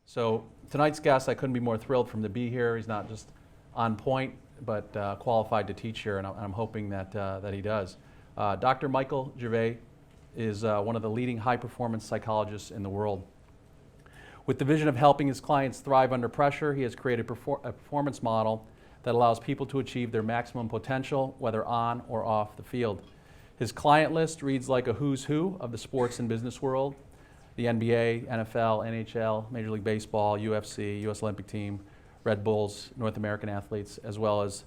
So tonight's guest, I couldn't be more thrilled for him to be here. He's not just on point, but qualified to teach here, and I'm hoping that he does. Dr. Michael Gervais is one of the leading high-performance psychologists in the world. With the vision of helping his clients thrive under pressure, he has created a performance model that allows people to achieve their maximum potential, whether on or off the field. His client list reads like a who's who of the sports and business world: the NBA, NFL, NHL, Major League Baseball, UFC, U.S. Olympic Team, Red Bulls, North American athletes, as well as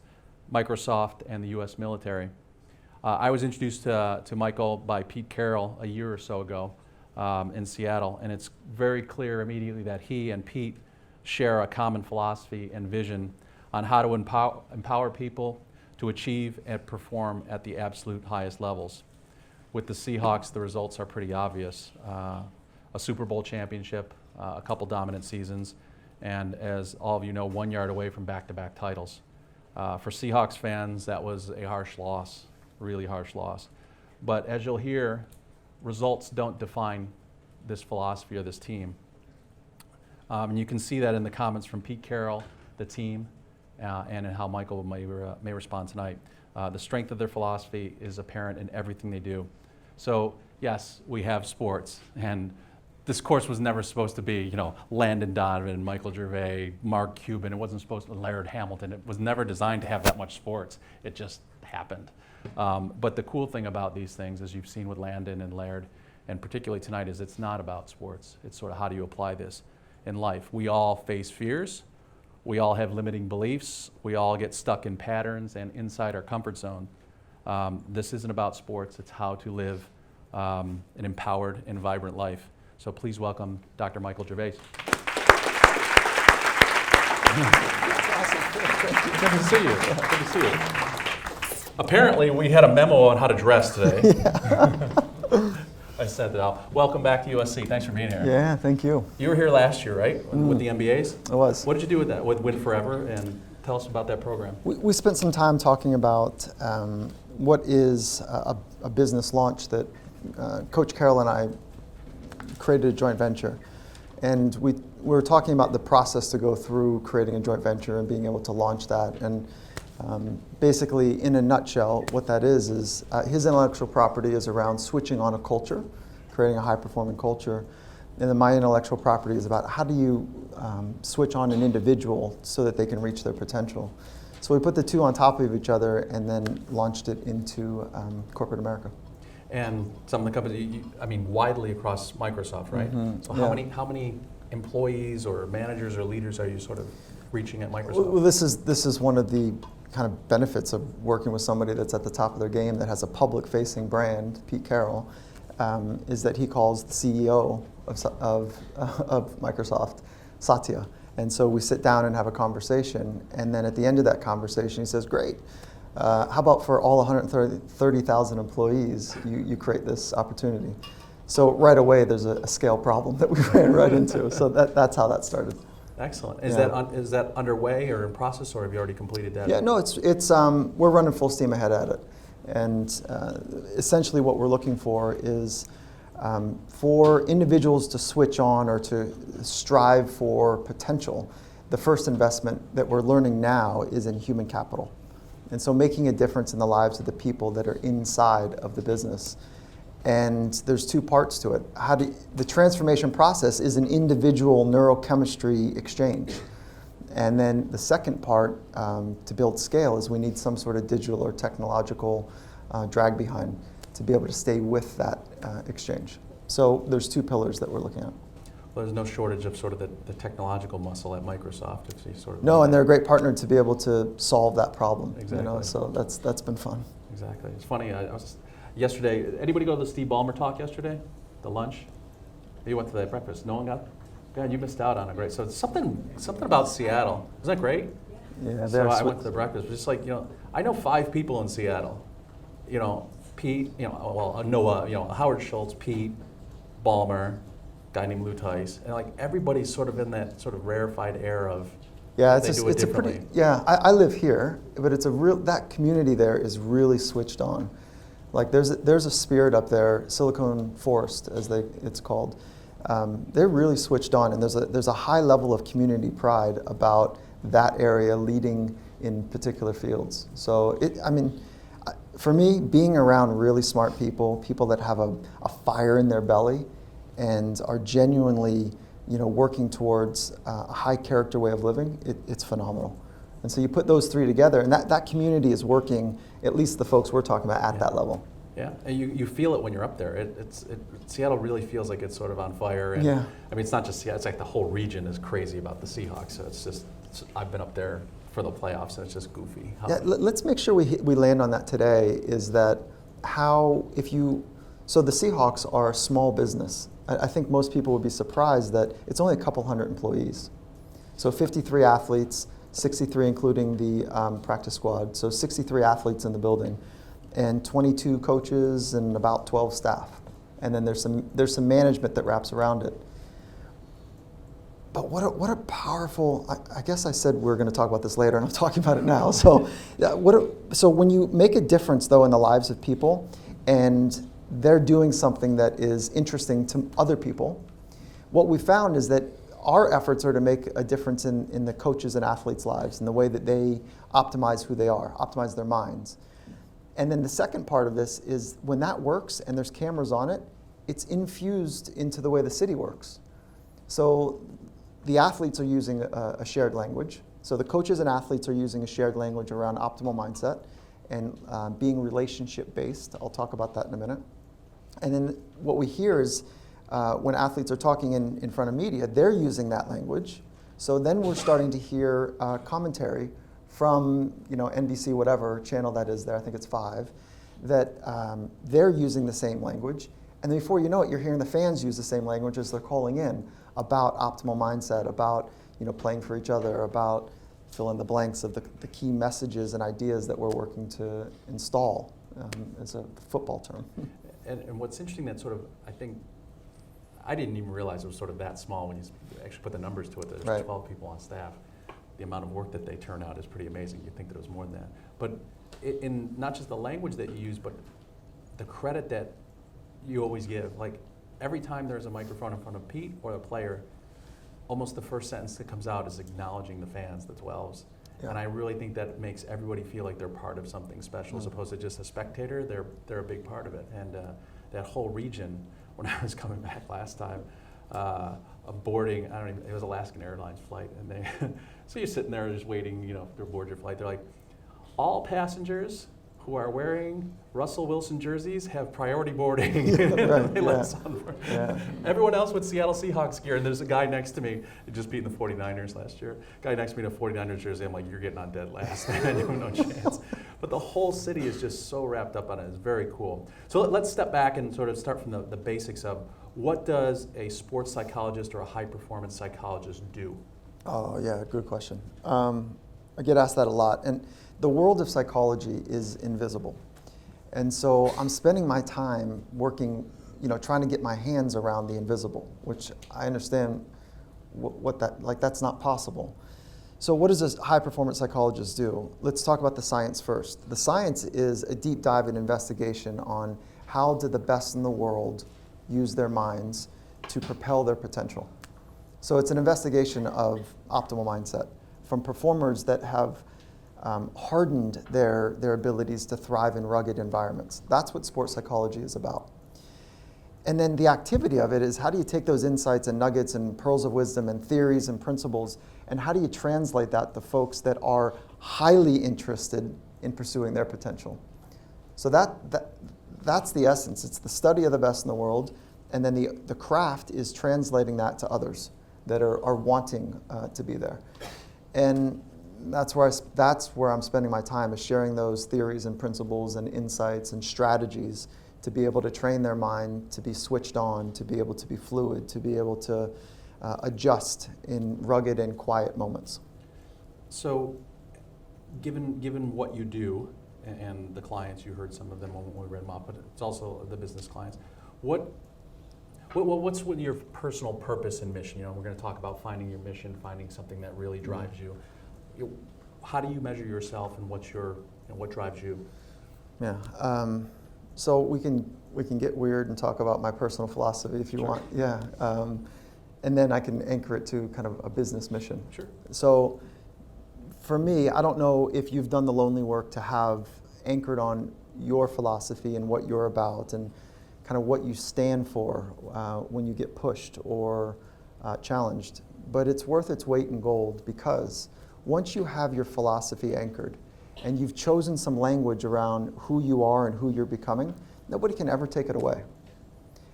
Microsoft and the U.S. military. I was introduced to Michael by Pete Carroll a year or so ago in Seattle, and it's very clear immediately that he and Pete share a common philosophy and vision on how to empower people to achieve and perform at the absolute highest levels. With the Seahawks, the results are pretty obvious. A Super Bowl championship, a couple dominant seasons, and as all of you know, 1 yard away from back-to-back titles. For Seahawks fans, that was a harsh loss, really harsh loss. But as you'll hear, results don't define this philosophy or this team. And you can see that in the comments from Pete Carroll, the team, and in how Michael may respond tonight. The strength of their philosophy is apparent in everything they do. So yes, we have sports, and this course was never supposed to be, Landon Donovan, Michael Gervais, Mark Cuban. It wasn't supposed to be Laird Hamilton. It was never designed to have that much sports. It just happened. But the cool thing about these things, as you've seen with Landon and Laird, and particularly tonight, is it's not about sports. It's sort of how do you apply this in life. We all face fears. We all have limiting beliefs. We all get stuck in patterns and inside our comfort zone. This isn't about sports. It's how to live an empowered and vibrant life. So please welcome Dr. Michael Gervais. Good to see you. Good to see you. Apparently, we had a memo on how to dress today. I sent it out. Welcome back to USC. Thanks for being here. Yeah, thank you. You were here last year, right, with the MBAs? I was. What did you do with that, with Win Forever? And tell us about that program. We spent some time talking about what is a business launch that Coach Carroll and I created a joint venture. And we were talking about the process to go through creating a joint venture and being able to launch that. And basically, in a nutshell, what that is his intellectual property is around switching on a culture, creating a high-performing culture. And then my intellectual property is about how do you switch on an individual so that they can reach their potential. So we put the two on top of each other and then launched it into corporate America. And some of the companies, widely across Microsoft, right? Mm-hmm. So how many employees or managers or leaders are you sort of reaching at Microsoft? Well, this is one of the kind of benefits of working with somebody that's at the top of their game, that has a public-facing brand. Pete Carroll, is that he calls the CEO of Microsoft Satya. And so we sit down and have a conversation, and then at the end of that conversation, he says, great. How about for all 130,000 employees, you create this opportunity? So right away, there's a scale problem that we ran right into. So that's how that started. Excellent. Is that underway or in process, or have you already completed that? Yeah, no, it's we're running full steam ahead at it, and essentially what we're looking for is for individuals to switch on or to strive for potential. The first investment that we're learning now is in human capital. And so making a difference in the lives of the people that are inside of the business. And there's two parts to it. The transformation process is an individual neurochemistry exchange. And then the second part to build scale is we need some sort of digital or technological drag behind to be able to stay with that exchange. So there's two pillars that we're looking at. Well, there's no shortage of sort of the technological muscle at Microsoft. If you sort of no, and they're a great partner to be able to solve that problem. Exactly. So that's been fun. Exactly. It's funny. I was yesterday. Anybody go to the Steve Ballmer talk yesterday? The lunch. You went to that breakfast. No one got. God, you missed out on it. Great. So it's something about Seattle. Isn't that great? Yeah. So I went to the breakfast. It was just like I know 5 people in Seattle. Pete. Noah. Howard Schultz, Pete, Ballmer. Guy named Lou Tice, and like everybody's sort of in that sort of rarefied air of it's a pretty I live here, but it's that community there is really switched on. Like there's a spirit up there, Silicon Forest as it's called, they're really switched on, and there's a high level of community pride about that area leading in particular fields. So for me, being around really smart people, people that have a fire in their belly and are genuinely, working towards a high character way of living, it's phenomenal. And so you put those three together, and that community is working, at least the folks we're talking about, at that level. Yeah, and you feel it when you're up there. Seattle really feels like it's sort of on fire. And, yeah. I mean, it's not just Seattle, it's like the whole region is crazy about the Seahawks. So I've been up there for the playoffs, and it's just goofy. Yeah, let's make sure we land on that today, is that so the Seahawks are a small business. I think most people would be surprised that it's only a couple hundred employees. So 53 athletes, 63 including the practice squad, so 63 athletes in the building, and 22 coaches and about 12 staff. And then there's some management that wraps around it. But what a powerful, I guess I said we were going to talk about this later, and I'm talking about it now. So, so when you make a difference, though, in the lives of people, and they're doing something that is interesting to other people, what we found is that our efforts are to make a difference in the coaches and athletes' lives, in the way that they optimize who they are, optimize their minds. And then the second part of this is when that works and there's cameras on it, it's infused into the way the city works. So the athletes are using a shared language. So the coaches and athletes are using a shared language around optimal mindset and being relationship-based. I'll talk about that in a minute. And then what we hear is when athletes are talking in front of media, they're using that language. So then we're starting to hear commentary from NBC, whatever channel that is there, I think it's 5, that they're using the same language. And then before you know it, you're hearing the fans use the same language as they're calling in about optimal mindset, about playing for each other, about fill in the blanks of the key messages and ideas that we're working to install as a football term. And what's interesting that sort of, I think, I didn't even realize it was sort of that small when you actually put the numbers to it. There's Right. 12 people on staff. The amount of work that they turn out is pretty amazing. You'd think that it was more than that. But in not just the language that you use, but the credit that you always give. Like every time there's a microphone in front of Pete or the player, almost the first sentence that comes out is acknowledging the fans, the 12s. Yeah. And I really think that makes everybody feel like they're part of something special, as opposed to just a spectator. They're a big part of it. And that whole region, when I was coming back last time, boarding, it was Alaskan Airlines flight, and they, so you're sitting there just waiting, to board your flight. They're like, all passengers who are wearing Russell Wilson jerseys have priority boarding. Right, Everyone else with Seattle Seahawks gear, and there's a guy next to me, just beating the 49ers last year. Guy next to me in a 49ers jersey, I'm like, you're getting on dead last. I have no chance. But the whole city is just so wrapped up on it. It's very cool. So let's step back and sort of start from the basics of what does a sports psychologist or a high-performance psychologist do? Oh, yeah, good question. I get asked that a lot. And the world of psychology is invisible. And so I'm spending my time working, trying to get my hands around the invisible, which I understand that's not possible. So what does a high-performance psychologist do? Let's talk about the science first. The science is a deep dive and investigation on how do the best in the world use their minds to propel their potential. So it's an investigation of optimal mindset from performers that have hardened their abilities to thrive in rugged environments. That's what sports psychology is about. And then the activity of it is, how do you take those insights and nuggets and pearls of wisdom and theories and principles, and how do you translate that to folks that are highly interested in pursuing their potential? So that's the essence. It's the study of the best in the world, and then the craft is translating that to others that are wanting to be there. And that's where I'm spending my time, is sharing those theories and principles and insights and strategies to be able to train their mind, to be switched on, to be able to be fluid, to be able to adjust in rugged and quiet moments. So given what you do and the clients, you heard some of them when we read them off, but it's also the business clients, what's with your personal purpose and mission? We're going to talk about finding your mission, finding something that really drives you. How do you measure yourself, and what drives you? Yeah, So we can get weird and talk about my personal philosophy if you Sure. want. Yeah. And then I can anchor it to kind of a business mission. Sure. So for me, I don't know if you've done the lonely work to have anchored on your philosophy and what you're about and kind of what you stand for when you get pushed or challenged. But it's worth its weight in gold, because once you have your philosophy anchored and you've chosen some language around who you are and who you're becoming, nobody can ever take it away.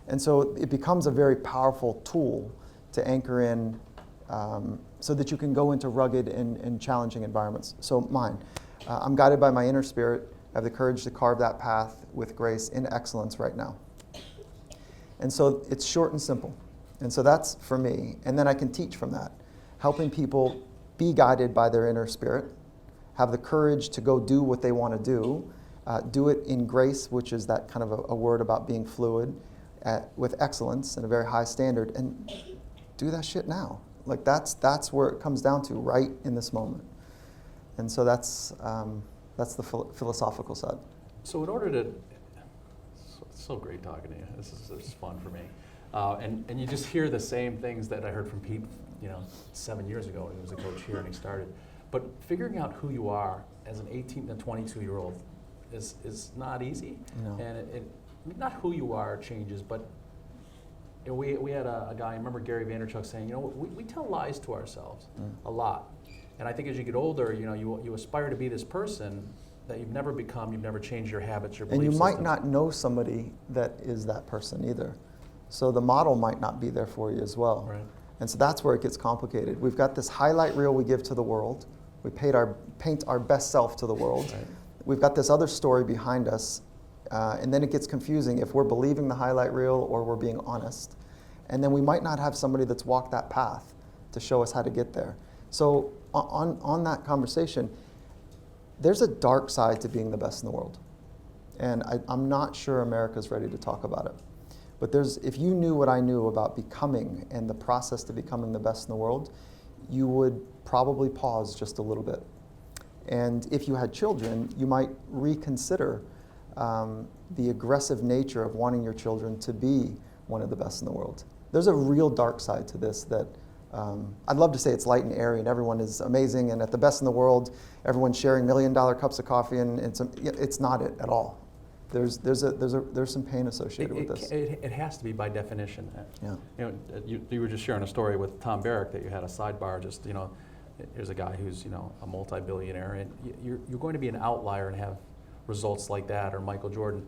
And so it becomes a very powerful tool to anchor in so that you can go into rugged and challenging environments. So mine, I'm guided by my inner spirit. I have the courage to carve that path with grace in excellence right now. And so it's short and simple. And so that's for me. And then I can teach from that, helping people be guided by their inner spirit, have the courage to go do what they want to do it in grace, which is that kind of a word about being fluid, with excellence and a very high standard, and do that shit now. Like that's where it comes down to, right in this moment. And so that's the philosophical side. So in order to, it's so great talking to you. This is fun for me. And you just hear the same things that I heard from Pete, 7 years ago when he was a coach here and he started. But figuring out who you are as an 18 to 22-year-old is not easy. No. And it not who you are changes, but we had a guy, I remember Gary Vaynerchuk saying, we tell lies to ourselves a lot. And I think as you get older, you aspire to be this person that you've never become, you've never changed your habits, your belief And you might systems. not know somebody that is that person either. So the model might not be there for you as well. Right. And so that's where it gets complicated. We've got this highlight reel we give to the world. We paint our best self to the world. Right. We've got this other story behind us. And then it gets confusing if we're believing the highlight reel or we're being honest. And then we might not have somebody that's walked that path to show us how to get there. So on that conversation, there's a dark side to being the best in the world. And I'm not sure America's ready to talk about it. But if you knew what I knew about becoming and the process to becoming the best in the world, you would probably pause just a little bit. And if you had children, you might reconsider the aggressive nature of wanting your children to be one of the best in the world. There's a real dark side to this that I'd love to say it's light and airy and everyone is amazing and at the best in the world, everyone's sharing $1 million cups of coffee and it's not it at all. There's some pain associated with this. It has to be by definition. Yeah. You were just sharing a story with Tom Barrack that you had a sidebar. Just here's a guy who's a multi-billionaire, and you're going to be an outlier and have results like that, or Michael Jordan.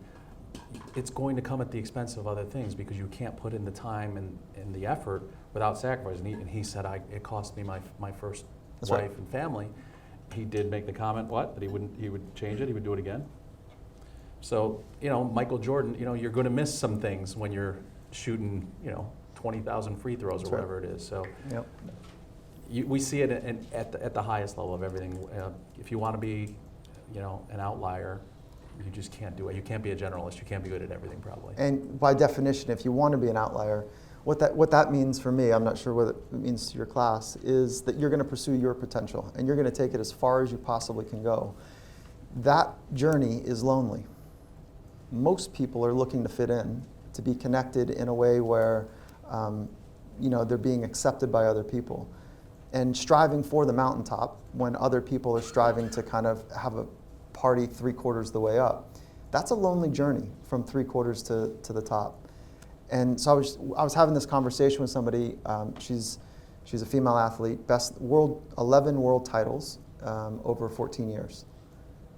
It's going to come at the expense of other things because you can't put in the time and the effort without sacrifice. And he said, it cost me my first That's wife right. and family. He did make the comment, that he would change it, he would do it again. So, Michael Jordan, you're going to miss some things when you're shooting, 20,000 free throws or That's whatever right. it is. So Yep. we see it at the highest level of everything. If you want to be, an outlier, you just can't do it. You can't be a generalist. You can't be good at everything, probably. And by definition, if you want to be an outlier, what that means for me, I'm not sure what it means to your class, is that you're going to pursue your potential and you're going to take it as far as you possibly can go. That journey is lonely. Most people are looking to fit in, to be connected in a way where they're being accepted by other people. And striving for the mountaintop when other people are striving to kind of have a party 3/4 the way up. That's a lonely journey from 3/4 to the top. And so I was having this conversation with somebody. She's a female athlete, 11 world titles over 14 years.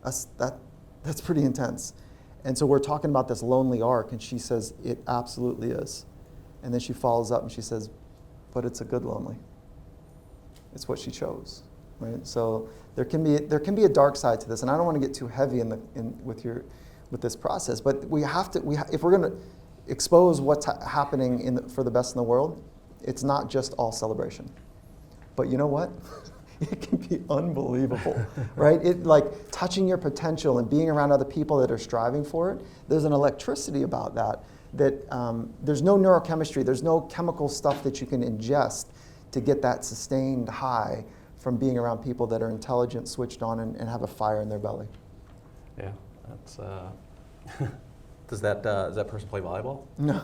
That's pretty intense. And so we're talking about this lonely arc, and she says it absolutely is. And then she follows up and she says, but it's a good lonely. It's what she chose, right? So there can be a dark side to this, and I don't want to get too heavy with this process. But if we're going to expose what's happening for the best in the world, it's not just all celebration. But you know what? It can be unbelievable, right? Touching your potential and being around other people that are striving for it. There's an electricity about that there's no neurochemistry, there's no chemical stuff that you can ingest to get that sustained high from being around people that are intelligent, switched on, and have a fire in their belly. Yeah, that's Does that person play volleyball? No,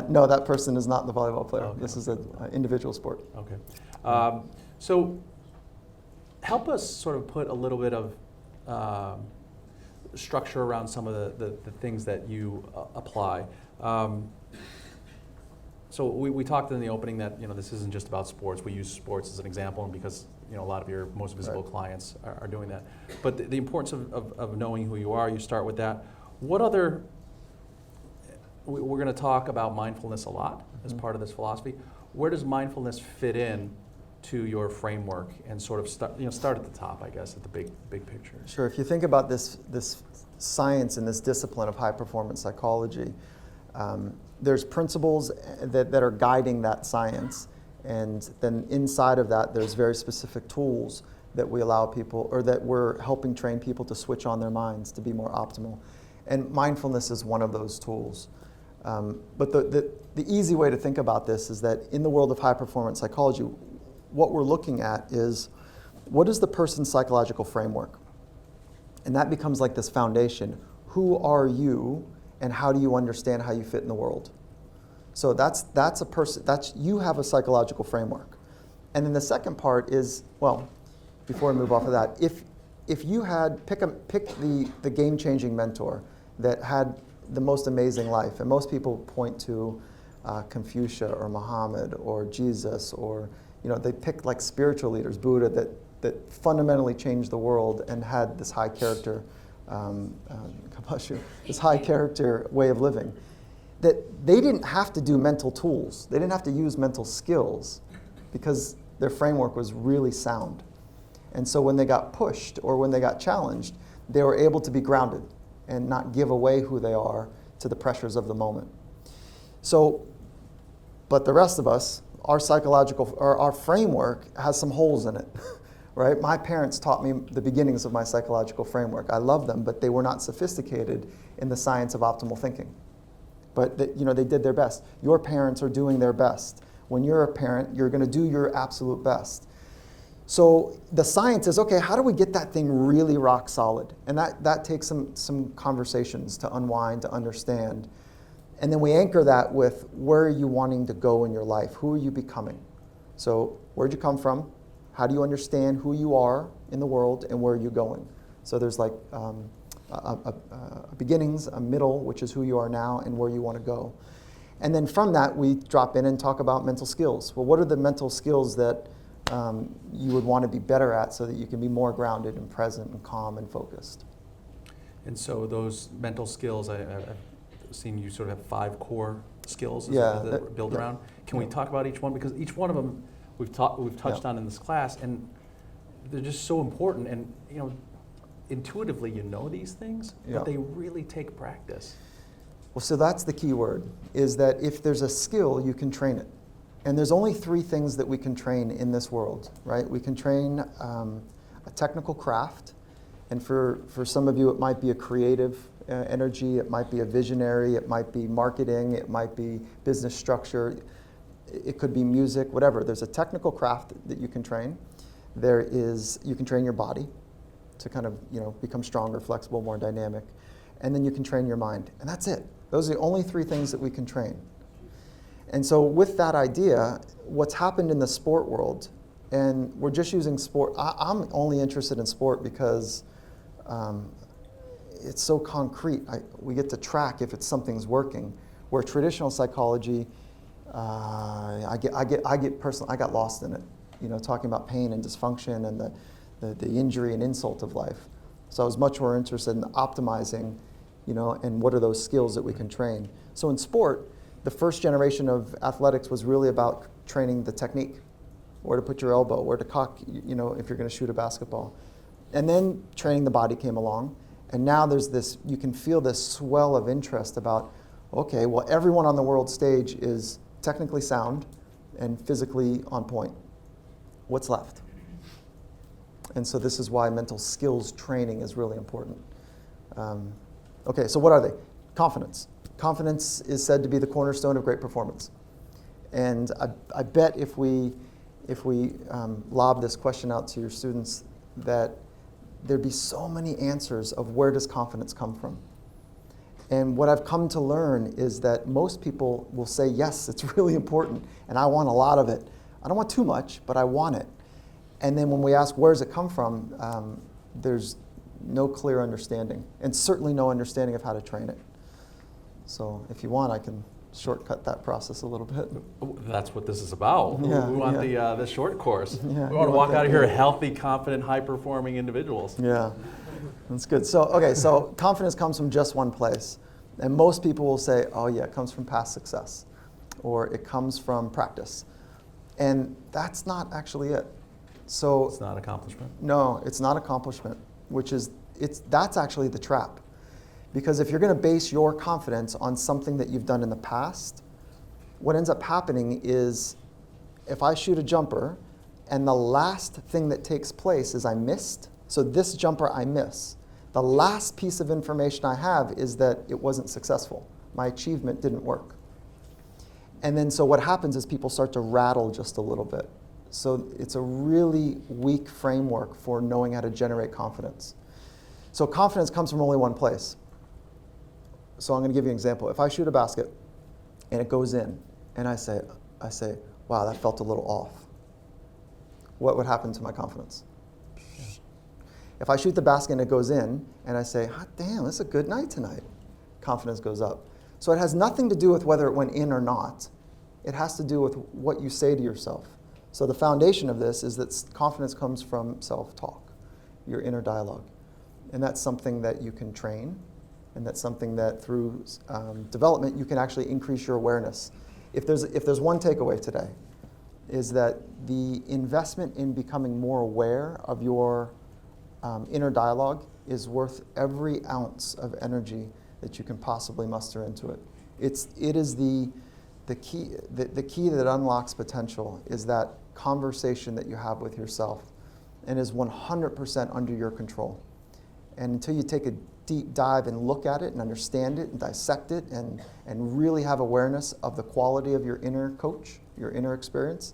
no, that person is not the volleyball player. Okay. This is an individual sport. Okay. So help us sort of put a little bit of structure around some of the things that you apply. So we talked in the opening that this isn't just about sports. We use sports as an example, and because a lot of your most visible clients are doing that. But the importance of knowing who you are, you start with that. What other? We're going to talk about mindfulness a lot as part of this philosophy. Where does mindfulness fit in to your framework, and sort of start at the top, I guess, at the big picture? Sure. If you think about this science and this discipline of high performance psychology, there's principles that are guiding that science, and then inside of that there's very specific tools that we allow people, or that we're helping train people to switch on their minds to be more optimal. And mindfulness is one of those tools. But the easy way to think about this is that in the world of high performance psychology, what we're looking at is, what is the person's psychological framework? And that becomes like this foundation. Who are you, and how do you understand how you fit in the world? So that's a person, you have a psychological framework. And then the second part is, well, before we move off of that, if you had, pick the game-changing mentor that had the most amazing life, and most people point to Confucius or Muhammad or Jesus, or they pick like spiritual leaders, Buddha, that fundamentally changed the world and had this high character, this high character way of living. That they didn't have to do mental tools. They didn't have to use mental skills because their framework was really sound. And so when they got pushed or when they got challenged, they were able to be grounded and not give away who they are to the pressures of the moment. So, but the rest of us, our psychological, or our framework has some holes in it, right? My parents taught me the beginnings of my psychological framework. I love them, but they were not sophisticated in the science of optimal thinking. But they did their best. Your parents are doing their best. When you're a parent, you're going to do your absolute best. So the science is, okay, how do we get that thing really rock solid? And that takes some conversations to unwind, to understand. And then we anchor that with, where are you wanting to go in your life? Who are you becoming? So where'd you come from? How do you understand who you are in the world, and where are you going? So there's like a beginnings, a middle, which is who you are now, and where you want to go. And then from that, we drop in and talk about mental skills. Well, what are the mental skills that you would want to be better at so that you can be more grounded and present and calm and focused? And so those mental skills, I've seen you sort of have 5 core skills that build around. Can we talk about each one? Because each one of them we've touched on in this class, and they're just so important. And intuitively these things, but they really take practice. Well, so that's the key word, is that if there's a skill, you can train it. And there's only 3 things that we can train in this world, right? We can train a technical craft, and for some of you it might be a creative energy, it might be a visionary, it might be marketing, it might be business structure, it could be music, whatever. There's a technical craft that you can train. You can train your body to kind of become stronger, flexible, more dynamic. And then you can train your mind, and that's it. Those are the only 3 things that we can train. And so with that idea, what's happened in the sport world, and we're just using sport, I'm only interested in sport because it's so concrete. We get to track if something's working. Where traditional psychology, I got lost in it, talking about pain and dysfunction and the injury and insult of life. So I was much more interested in optimizing, and what are those skills that we can train. So in sport, the first generation of athletics was really about training the technique, where to put your elbow, where to cock, if you're going to shoot a basketball. And then training the body came along, and now there's this, you can feel this swell of interest about, okay, well, everyone on the world stage is technically sound and physically on point. What's left? And so this is why mental skills training is really important. Okay, so what are they? Confidence. Confidence is said to be the cornerstone of great performance. And I bet if we lob this question out to your students, that there'd be so many answers of, where does confidence come from? And what I've come to learn is that most people will say, yes, it's really important, and I want a lot of it. I don't want too much, but I want it. And then when we ask, where does it come from, there's no clear understanding, and certainly no understanding of how to train it. So if you want, I can shortcut that process a little bit. That's what this is about. Yeah, we want the short course. Yeah, we want to walk out of here healthy, confident, high-performing individuals. Yeah, that's good. So, okay, so confidence comes from just one place. And most people will say, oh yeah, it comes from past success, or it comes from practice. And that's not actually it. So It's not accomplishment? no, it's not accomplishment, that's actually the trap. Because if you're going to base your confidence on something that you've done in the past, what ends up happening is if I shoot a jumper and the last thing that takes place is I missed, so this jumper I miss, the last piece of information I have is that it wasn't successful. My achievement didn't work. And then so what happens is people start to rattle just a little bit. So it's a really weak framework for knowing how to generate confidence. So confidence comes from only one place. So I'm going to give you an example. If I shoot a basket and it goes in, and I say, wow, that felt a little off. What would happen to my confidence? If I shoot the basket and it goes in, and I say, hot damn, this is a good night tonight, confidence goes up. So it has nothing to do with whether it went in or not. It has to do with what you say to yourself. So the foundation of this is that confidence comes from self-talk, your inner dialogue. And that's something that you can train, and that's something that through development you can actually increase your awareness. If there's one takeaway today, is that the investment in becoming more aware of your inner dialogue is worth every ounce of energy that you can possibly muster into it. It is the key that unlocks potential is that conversation that you have with yourself, and is 100% under your control. And until you take a deep dive and look at it and understand it and dissect it and really have awareness of the quality of your inner coach, your inner experience,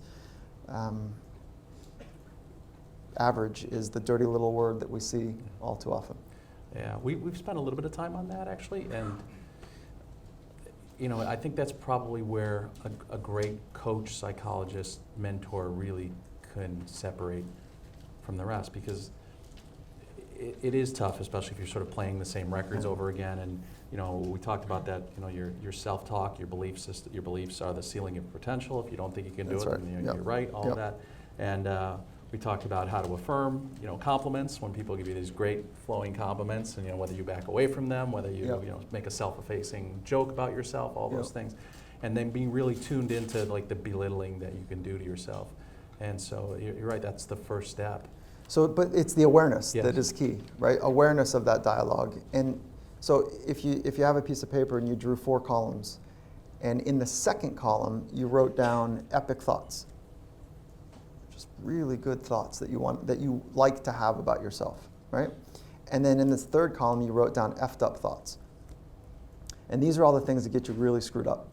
average is the dirty little word that we see all too often. Yeah, we've spent a little bit of time on that actually, and I think that's probably where a great coach, psychologist, mentor really can separate from the rest, because it is tough, especially if you're sort of playing the same records over again. And we talked about that. Your self-talk, your belief system, your beliefs are the ceiling of potential. If you don't think you can do That's it, right. then Yep. you're right. All of that, and we talked about how to affirm, compliments when people give you these great flowing compliments, and whether you back away from them, whether you make a self-effacing joke about yourself, all those things, and then being really tuned into like the belittling that you can do to yourself. And so you're right. That's the first step. So, but it's the awareness Yes. that is key, right? Awareness of that dialogue. And so if you have a piece of paper and you drew 4 columns, and in the second column you wrote down epic thoughts, just really good thoughts that you like to have about yourself, right? And then in this third column you wrote down effed up thoughts. And these are all the things that get you really screwed up.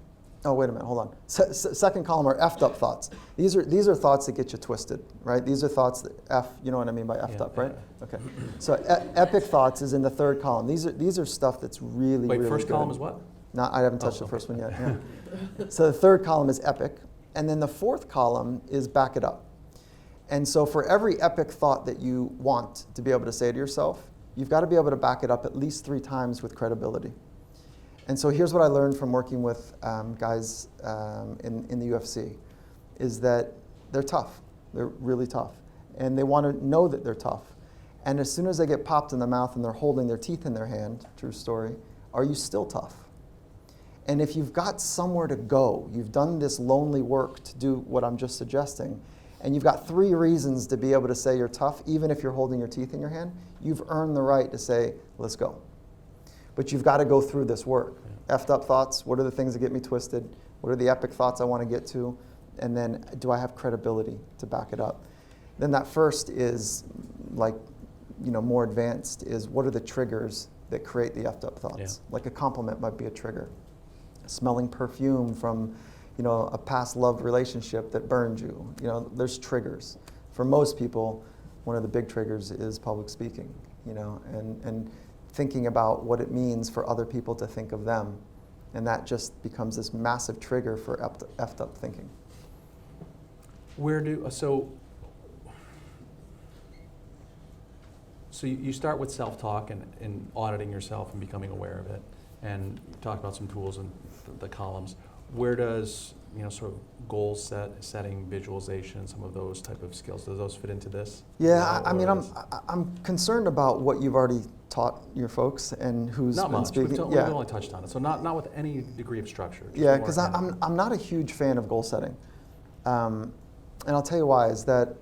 Oh, wait a minute, hold on. Second column are effed up thoughts. These are thoughts that get you twisted, right? These are thoughts that you know what I mean by effed up, right? Okay. So epic thoughts is in the third column. These are stuff that's really, Wait, really first good. column is what? No, I haven't touched the okay. first one yet. Yeah. So the third column is epic, and then the fourth column is back it up. And so for every epic thought that you want to be able to say to yourself, you've got to be able to back it up at least 3 times with credibility. And so here's what I learned from working with guys in the UFC, is that they're tough. They're really tough. And they want to know that they're tough. And as soon as they get popped in the mouth and they're holding their teeth in their hand, true story, are you still tough? And if you've got somewhere to go, you've done this lonely work to do what I'm just suggesting, and you've got 3 reasons to be able to say you're tough, even if you're holding your teeth in your hand, you've earned the right to say, let's go. But you've got to go through this work. Effed up thoughts, what are the things that get me twisted? What are the epic thoughts I want to get to? And then do I have credibility to back it up? Then that first is more advanced, is what are the triggers that create the effed up thoughts? Yeah. Like a compliment might be a trigger. Smelling perfume from a past love relationship that burned you. There's triggers. For most people, one of the big triggers is public speaking. And thinking about what it means for other people to think of them. And that just becomes this massive trigger for effed up thinking. So you start with self-talk and auditing yourself and becoming aware of it, and you talk about some tools in the columns. Where does sort of goal setting, visualization, some of those type of skills, do those fit into this? Yeah, I'm concerned about what you've already taught your folks and who's not been much. speaking. We've only touched on it, so not with any degree of structure. Yeah, because I'm not a huge fan of goal setting, and I'll tell you why. Is that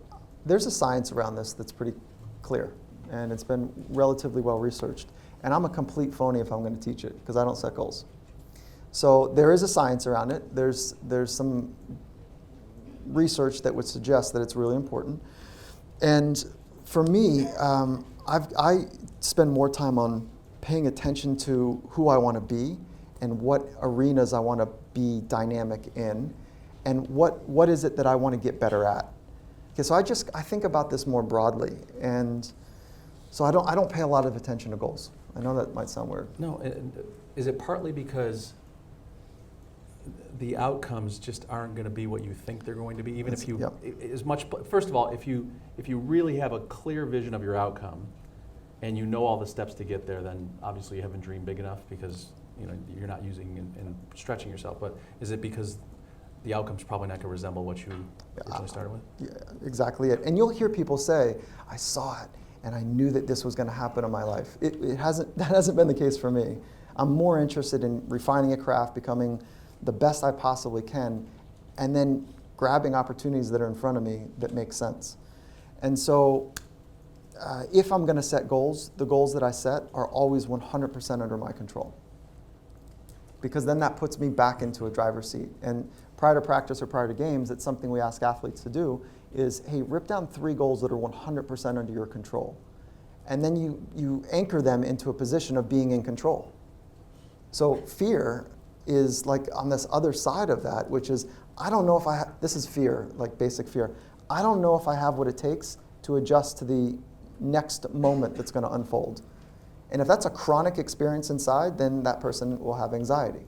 there's a science around this that's pretty clear, and it's been relatively well researched. And I'm a complete phony if I'm going to teach it because I don't set goals. So there is a science around it. There's some research that would suggest that it's really important. And for me, I spend more time on paying attention to who I want to be and what arenas I want to be dynamic in, and what is it that I want to get better at. Okay, so I think about this more broadly, and so I don't pay a lot of attention to goals. I know that might sound weird. No, is it partly because the outcomes just aren't going to be what you think they're going to be, even if you, yep. as much, first of all, if you really have a clear vision of your outcome and you know all the steps to get there, then obviously you haven't dreamed big enough because you're not using and stretching yourself. But is it because the outcome's probably not going to resemble what you originally started with? Yeah, exactly it. And you'll hear people say, I saw it and I knew that this was going to happen in my life. That hasn't been the case for me. I'm more interested in refining a craft, becoming the best I possibly can, and then grabbing opportunities that are in front of me that make sense. And so if I'm going to set goals, the goals that I set are always 100% under my control. Because then that puts me back into a driver's seat. And prior to practice or prior to games, it's something we ask athletes to do is, hey, rip down 3 goals that are 100% under your control. And then you anchor them into a position of being in control. So fear is like on this other side of that, which is, I don't know if this is fear, like basic fear. I don't know if I have what it takes to adjust to the next moment that's going to unfold. And if that's a chronic experience inside, then that person will have anxiety,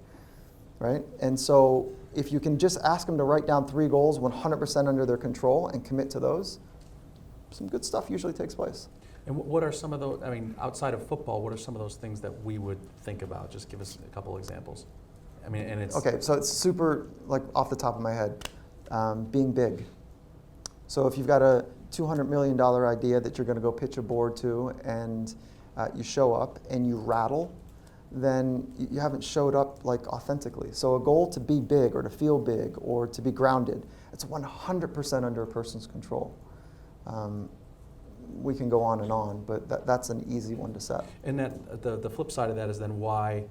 right? And so if you can just ask them to write down 3 goals 100% under their control and commit to those, some good stuff usually takes place. And what are some of those, outside of football, what are some of those things that we would think about? Just give us a couple examples. And it's... Okay, so it's super, like off the top of my head, being big. So if you've got a $200 million idea that you're going to go pitch a board to, and you show up and you rattle, then you haven't showed up like authentically. So a goal to be big or to feel big or to be grounded, it's 100% under a person's control. We can go on and on, but that's an easy one to set. And that the flip side of that is then why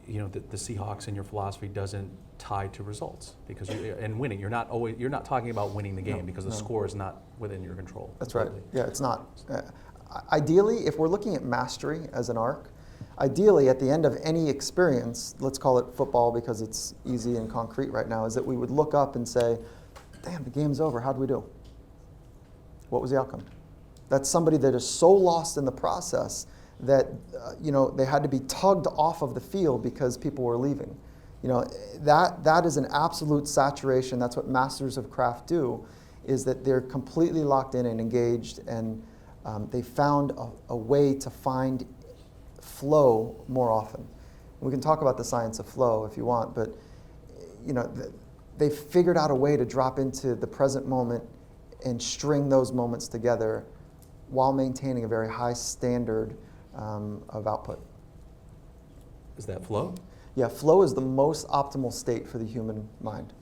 the Seahawks in your philosophy doesn't tie to results, because and winning, you're not talking about winning the game because the score is not within your control. That's completely. Right. Yeah, it's not. Ideally, if we're looking at mastery as an arc, ideally at the end of any experience, let's call it football because it's easy and concrete right now, is that we would look up and say, damn, the game's over. How'd we do? What was the outcome? That's somebody that is so lost in the process that they had to be tugged off of the field because people were leaving. That is an absolute saturation. That's what masters of craft do, is that they're completely locked in and engaged, and they found a way to find flow more often. We can talk about the science of flow if you want, but they figured out a way to drop into the present moment and string those moments together while maintaining a very high standard of output. Is that flow? Yeah, flow is the most optimal state for the human mind.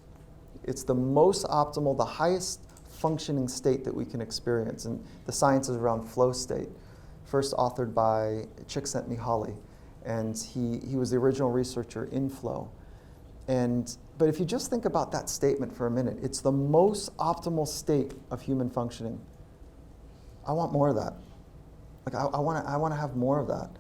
It's the most optimal, the highest functioning state that we can experience. And the science is around flow state, first authored by Csikszentmihalyi. And he was the original researcher in flow. But if you just think about that statement for a minute, it's the most optimal state of human functioning. I want more of that. Like I want to have more of that.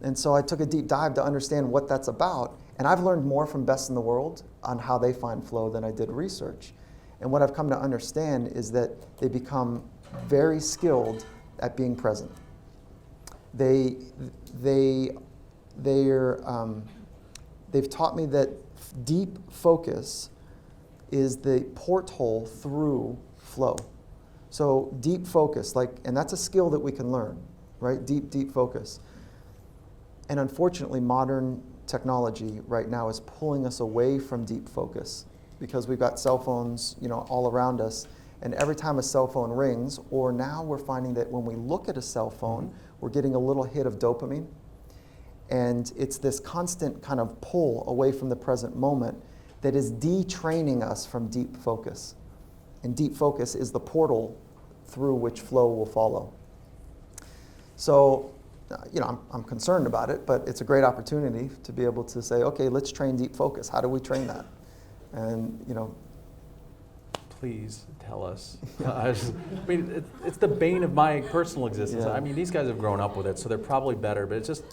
And so I took a deep dive to understand what that's about. And I've learned more from Best in the World on how they find flow than I did research. And what I've come to understand is that they become very skilled at being present. They, they, they've taught me that deep focus is the porthole through flow. So deep focus, and that's a skill that we can learn, right? Deep focus. And unfortunately, modern technology right now is pulling us away from deep focus because we've got cell phones, all around us. And every time a cell phone rings, or now we're finding that when we look at a cell phone, we're getting a little hit of dopamine. And it's this constant kind of pull away from the present moment that is detraining us from deep focus. And deep focus is the portal through which flow will follow. So, I'm concerned about it, but it's a great opportunity to be able to say, okay, let's train deep focus. How do we train that? And, Please tell us. It's the bane of my personal existence. Yeah. I mean, these guys have grown up with it, so they're probably better, but it's just,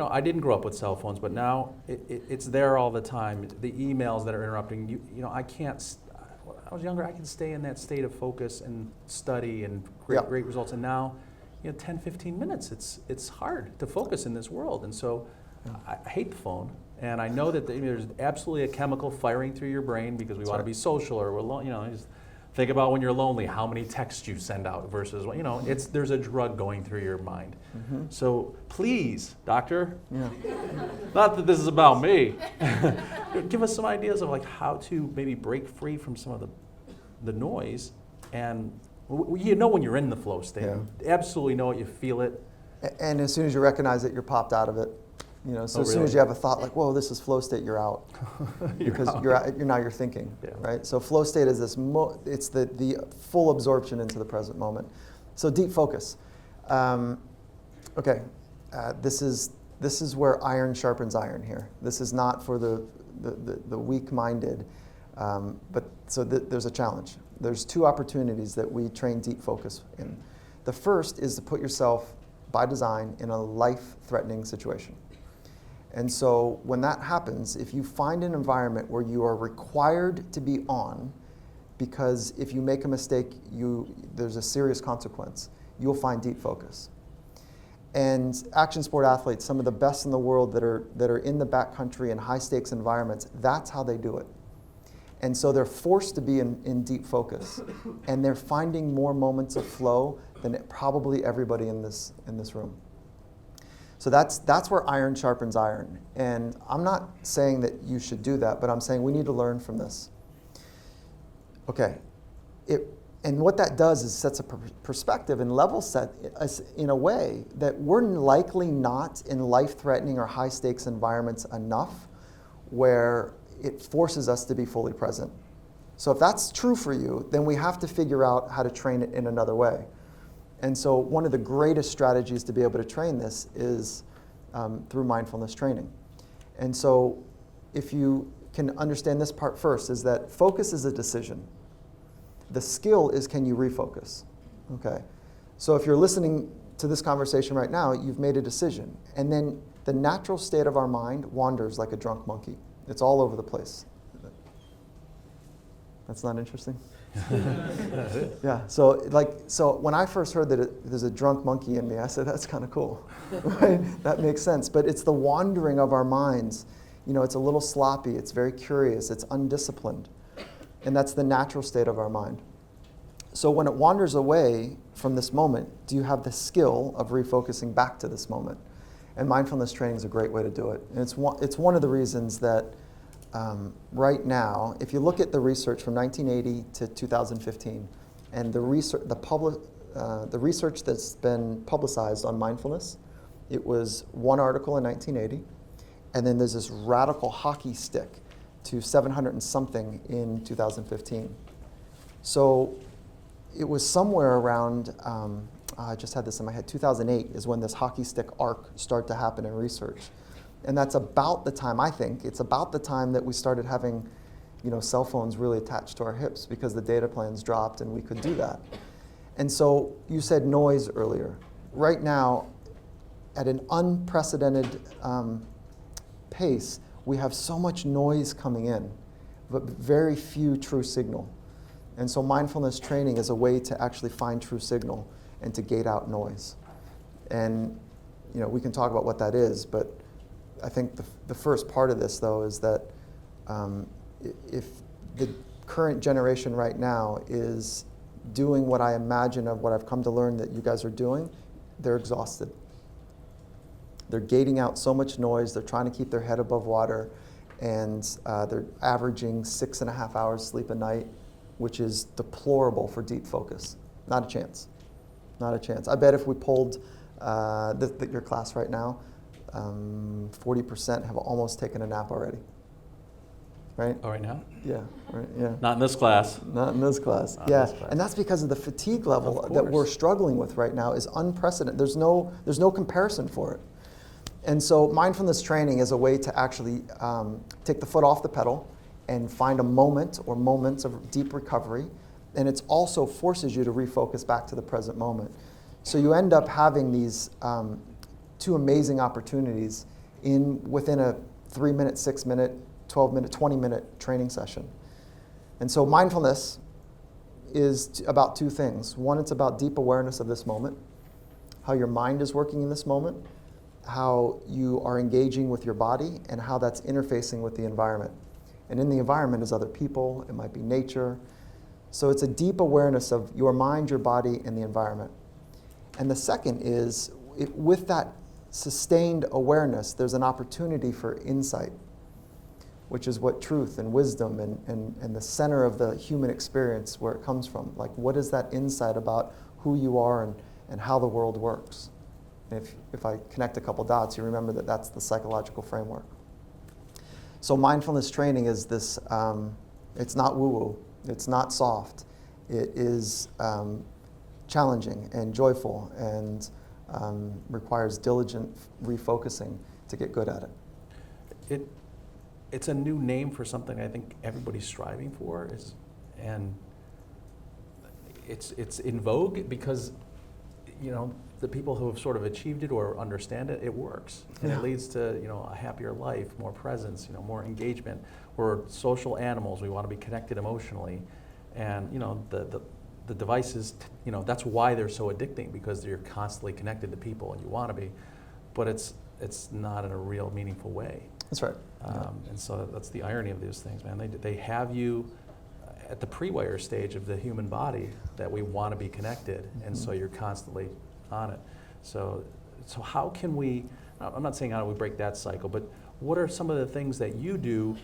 I didn't grow up with cell phones, but now it's there all the time. The emails that are interrupting, I can't, when I was younger, I could stay in that state of focus and study and great results, and now, 10, 15 minutes, it's hard to focus in this world, and so I hate the phone. And I know that there's absolutely a chemical firing through your brain because we want to be social, or just think about when you're lonely, how many texts you send out versus, there's a drug going through your mind. Mm-hmm. So please, doctor, not that this is about me, give us some ideas of how to maybe break free from some of the noise, and when you're in the flow state, absolutely know it, you feel it. And as soon as you recognize it, you're popped out of it. As soon as you have a thought like, whoa, this is flow state, you're out. Because you're thinking, right? So flow state is this, it's the full absorption into the present moment. So deep focus. This is where iron sharpens iron here. This is not for the weak-minded, but there's a challenge. There's two opportunities that we train deep focus in. The first is to put yourself, by design, in a life-threatening situation. And so when that happens, if you find an environment where you are required to be on, because if you make a mistake, there's a serious consequence, you'll find deep focus. And action sport athletes, some of the best in the world that are in the backcountry in high stakes environments, that's how they do it. And so they're forced to be in deep focus. And they're finding more moments of flow than probably everybody in this room. So that's where iron sharpens iron. And I'm not saying that you should do that, but I'm saying we need to learn from this. Okay. And what that does is sets a perspective and level set us in a way that we're likely not in life-threatening or high-stakes environments enough where it forces us to be fully present. So if that's true for you, then we have to figure out how to train it in another way. And so one of the greatest strategies to be able to train this is through mindfulness training. And so if you can understand this part first, is that focus is a decision. The skill is, can you refocus? Okay. So if you're listening to this conversation right now, you've made a decision. And then the natural state of our mind wanders like a drunk monkey. It's all over the place. That's not interesting? Yeah, so when I first heard that there's a drunk monkey in me, I said, that's kind of cool, right? That makes sense, but it's the wandering of our minds. It's a little sloppy, it's very curious, it's undisciplined, and that's the natural state of our mind. So when it wanders away from this moment, do you have the skill of refocusing back to this moment? And mindfulness training is a great way to do it, and it's one of the reasons that right now, if you look at the research from 1980 to 2015, and the research that's been publicized on mindfulness, it was one article in 1980, and then there's this radical hockey stick to 700 and something in 2015. So it was somewhere around, I just had this in my head, 2008 is when this hockey stick arc started to happen in research. And that's about the time, I think, it's about the time that we started having, cell phones really attached to our hips because the data plans dropped and we could do that. And so you said noise earlier. Right now, at an unprecedented pace, we have so much noise coming in, but very few true signal. And so mindfulness training is a way to actually find true signal and to gate out noise. And we can talk about what that is, but I think the first part of this, though, is that if the current generation right now is doing what I imagine of what I've come to learn that you guys are doing, they're exhausted. They're gating out so much noise, they're trying to keep their head above water, and they're averaging 6.5 hours sleep a night, which is deplorable for deep focus. Not a chance. Not a chance. I bet if we polled your class right now, 40% have almost taken a nap already. Right? Oh, right now? Yeah, right, yeah. Not in this class. Not in this class. Not in Yeah, this class. and that's because of the fatigue level Of that we're course. struggling with right now is unprecedented. There's no comparison for it. And so mindfulness training is a way to actually take the foot off the pedal and find a moment or moments of deep recovery. And it also forces you to refocus back to the present moment. So you end up having these two amazing opportunities within a 3-minute, 6-minute, 12-minute, 20-minute training session. And so mindfulness is about two things. One, it's about deep awareness of this moment, how your mind is working in this moment, how you are engaging with your body, and how that's interfacing with the environment. And in the environment is other people, it might be nature. So it's a deep awareness of your mind, your body, and the environment. And the second is, with that sustained awareness, there's an opportunity for insight, which is what truth and wisdom and the center of the human experience, where it comes from. Like, what is that insight about who you are and how the world works? And if I connect a couple dots, you remember that that's the psychological framework. So mindfulness training is this, it's not woo-woo, it's not soft. It is challenging and joyful and requires diligent refocusing to get good at it. It's a new name for something I think everybody's striving for, and it's in vogue because the people who have sort of achieved it or understand it, it works, and Yeah. it leads to a happier life, more presence, more engagement. We're social animals. We want to be connected emotionally, and the devices, that's why they're so addicting, because you're constantly connected to people and you want to be, but it's not in a real meaningful way. That's right. And so that's the irony of these things, man. They have you at the pre-wire stage of the human body that we want to be connected, and so you're constantly on it. So how can we, I'm not saying how do we break that cycle, but what are some of the things that you do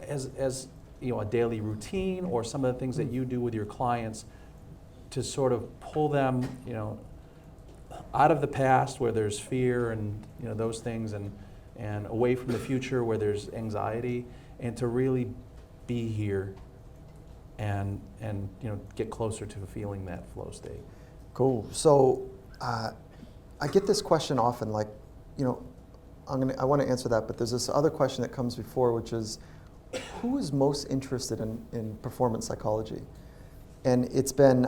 as a daily routine, or some of the things that you do with your clients to sort of pull them, out of the past where there's fear and those things, and away from the future where there's anxiety, and to really be here and get closer to feeling that flow state. Cool. So I get this question often, like, I want to answer that, but there's this other question that comes before, which is, who is most interested in performance psychology? And it's been,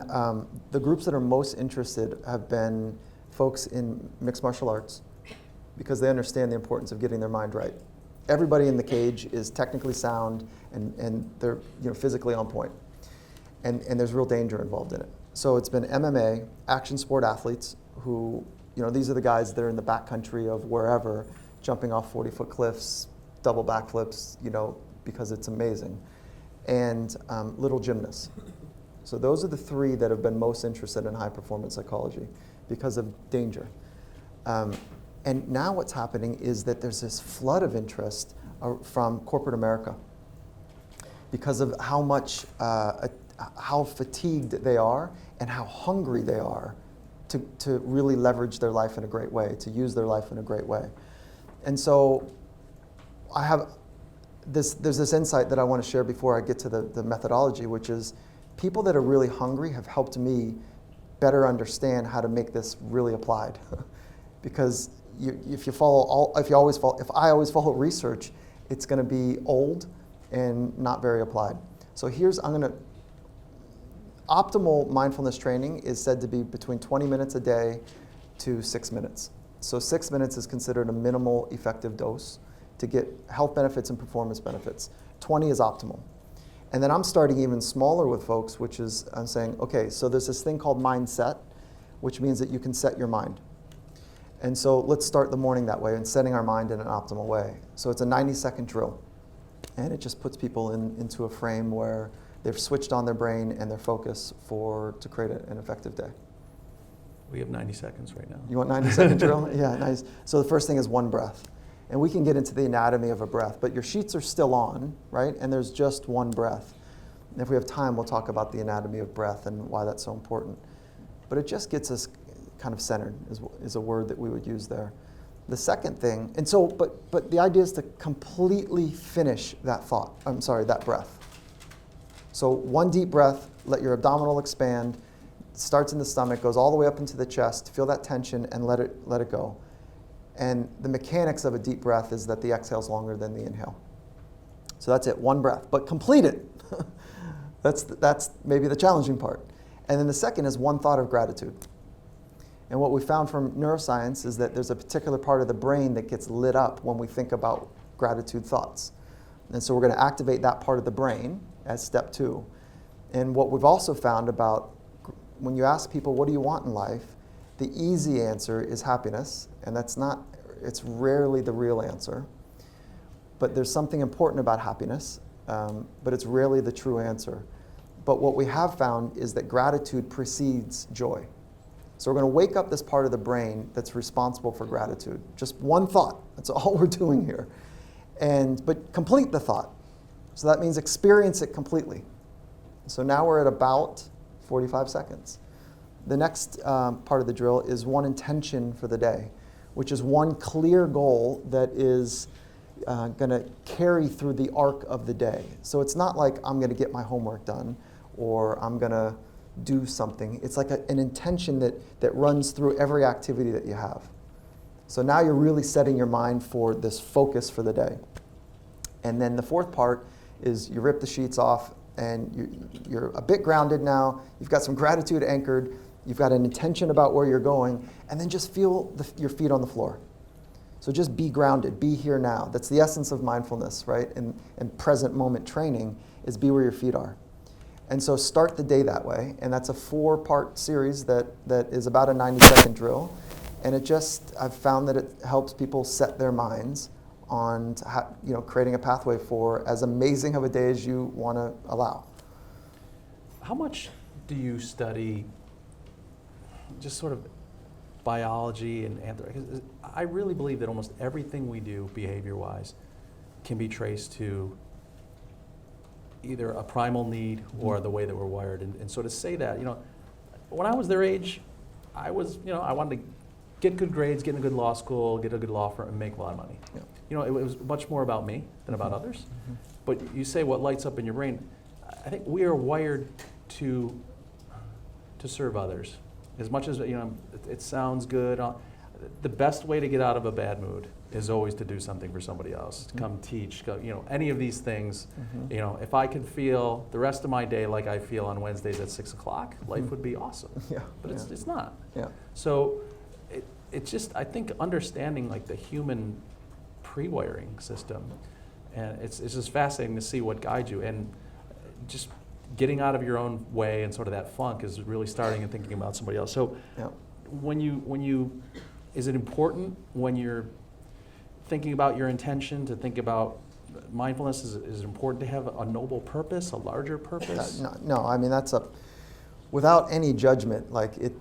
the groups that are most interested have been folks in mixed martial arts, because they understand the importance of getting their mind right. Everybody in the cage is technically sound, and they're physically on point. And there's real danger involved in it. So it's been MMA, action sport athletes who, these are the guys that are in the backcountry of wherever, jumping off 40-foot cliffs, double backflips, because it's amazing. And little gymnasts. So those are the three that have been most interested in high performance psychology because of danger. And now what's happening is that there's this flood of interest from corporate America because of how much, how fatigued they are and how hungry they are to really leverage their life in a great way, to use their life in a great way. And so there's this insight that I want to share before I get to the methodology, which is people that are really hungry have helped me better understand how to make this really applied. Because if I always follow research, it's going to be old and not very applied. So optimal mindfulness training is said to be between 20 minutes a day to 6 minutes. So 6 minutes is considered a minimal effective dose to get health benefits and performance benefits. 20 is optimal. And then I'm starting even smaller with folks, which is I'm saying, okay, so there's this thing called mindset, which means that you can set your mind. And so let's start the morning that way and setting our mind in an optimal way. So it's a 90-second drill. And it just puts people into a frame where they've switched on their brain and their focus to create an effective day. We have 90 seconds right now. You want 90-second drill? Yeah, nice. So the first thing is one breath. And we can get into the anatomy of a breath, but your sheets are still on, right? And there's just one breath. And if we have time, we'll talk about the anatomy of breath and why that's so important. But it just gets us kind of centered, is a word that we would use there. The second thing, and so, but the idea is to completely finish that that breath. So one deep breath, let your abdominal expand, starts in the stomach, goes all the way up into the chest, feel that tension and let it go. And the mechanics of a deep breath is that the exhale is longer than the inhale. So that's it, one breath, but complete it. That's maybe the challenging part. And then the second is one thought of gratitude. And what we found from neuroscience is that there's a particular part of the brain that gets lit up when we think about gratitude thoughts. And so we're going to activate that part of the brain as step 2. And what we've also found about when you ask people, what do you want in life? The easy answer is happiness, and it's rarely the real answer. But there's something important about happiness, but it's rarely the true answer. But what we have found is that gratitude precedes joy. So we're going to wake up this part of the brain that's responsible for gratitude. Just one thought. That's all we're doing here. But complete the thought. So that means experience it completely. So now we're at about 45 seconds. The next part of the drill is one intention for the day, which is one clear goal that is going to carry through the arc of the day. So it's not like I'm going to get my homework done or I'm going to do something. It's like an intention that runs through every activity that you have. So now you're really setting your mind for this focus for the day. And then the fourth part is you rip the sheets off and you're a bit grounded now. You've got some gratitude anchored. You've got an intention about where you're going. And then just feel your feet on the floor. So just be grounded, be here now. That's the essence of mindfulness, right? And present moment training is be where your feet are. And so start the day that way. And that's a 4-part series that is about a 90-second drill. And I've found that it helps people set their minds on creating a pathway for as amazing of a day as you want to allow. How much do you study just sort of biology and anthropology? I really believe that almost everything we do behavior-wise can be traced to either a primal need or the way that we're wired. And so to say that, when I was their age, I wanted to get good grades, get in a good law school, get a good law firm, and make a lot of money. Yeah. It was much more about me than about others. Mm-hmm. But you say what lights up in your brain. I think we are wired to serve others. As much as it sounds good, the best way to get out of a bad mood is always to do something for somebody else. To come teach, any of these things. Mm-hmm. If I could feel the rest of my day like I feel on Wednesdays at 6 o'clock, life would be awesome. Yeah. But it's not. Yeah. So it's just, I think, understanding like the human pre-wiring system, and it's just fascinating to see what guides you, and just getting out of your own way and sort of that funk is really starting and thinking about somebody else. So when you is it important when you're thinking about your intention to think about mindfulness? Is it important to have a noble purpose, a larger purpose? No, I mean without any judgment,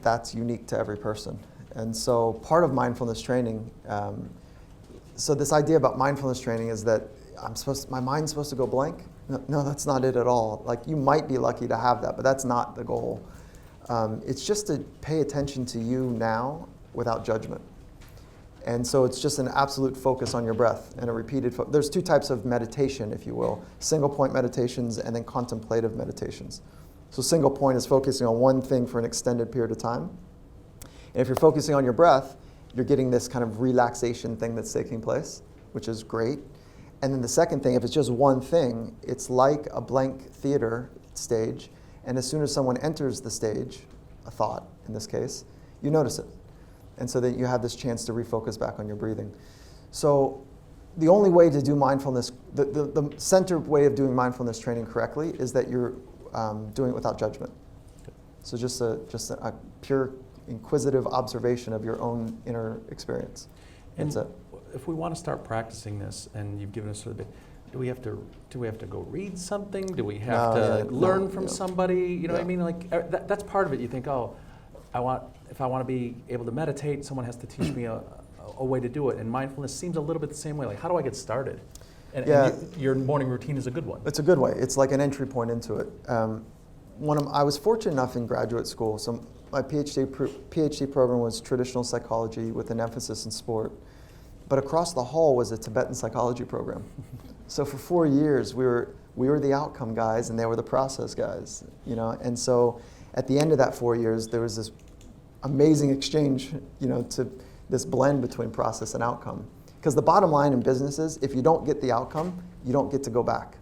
that's unique to every person. And so part of mindfulness training, so this idea about mindfulness training is that my mind's supposed to go blank. No, that's not it at all. You might be lucky to have that, but that's not the goal. It's just to pay attention to you now without judgment. And so it's just an absolute focus on your breath and a repeated focus. There's 2 types of meditation, if you will, single point meditations and then contemplative meditations. So single point is focusing on one thing for an extended period of time. And if you're focusing on your breath, you're getting this kind of relaxation thing that's taking place, which is great. And then the second thing, if it's just one thing, it's like a blank theater stage. And as soon as someone enters the stage, a thought in this case, you notice it. And so that you have this chance to refocus back on your breathing. So the only way to do mindfulness, the center way of doing mindfulness training correctly is that you're doing it without judgment. So just a pure inquisitive observation of your own inner experience. And That's it. if we want to start practicing this, and you've given us sort of, do we have to go read something? Do we have to learn from somebody? You know what I mean? Like that's part of it. You think, oh, if I want to be able to meditate, someone has to teach me a way to do it. And mindfulness seems a little bit the same way. Like, how do I get started? And your morning routine is a good one. It's a good way. It's like an entry point into it. I was fortunate enough in graduate school. So my PhD program was traditional psychology with an emphasis in sport. But across the hall was a Tibetan psychology program. So for 4 years, we were the outcome guys and they were the process guys, you know. And so at the end of that 4 years, there was this amazing exchange, you know, to this blend between process and outcome. Because the bottom line in business is, if you don't get the outcome, you don't get to go back.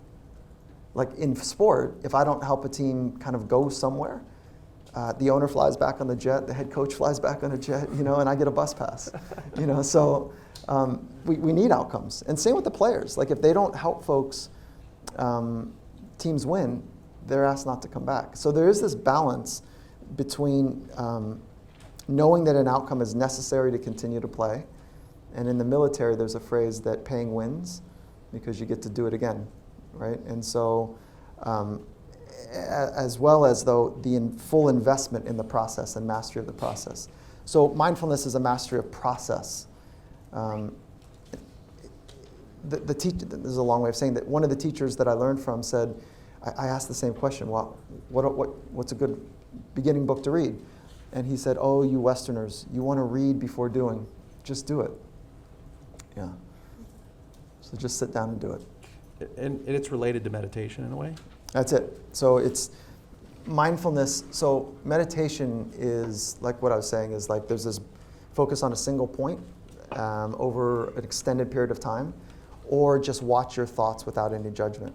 Like in sport, if I don't help a team kind of go somewhere, the owner flies back on the jet, the head coach flies back on a jet, you know, and I get a bus pass, you know. So we need outcomes. And same with the players. Like if they don't help folks, teams win, they're asked not to come back. So there is this balance between knowing that an outcome is necessary to continue to play. And in the military, there's a phrase that paying wins because you get to do it again, right? And so as well as though the full investment in the process and mastery of the process. So mindfulness is a mastery of process. This is a long way of saying that one of the teachers that I learned from said, I asked the same question, well, what's a good beginning book to read? And he said, oh, you Westerners, you want to read before doing. Just do it. Yeah. So just sit down and do it. And it's related to meditation in a way? That's it. So it's mindfulness. So meditation is, like what I was saying, is like there's this focus on a single point over an extended period of time, or just watch your thoughts without any judgment.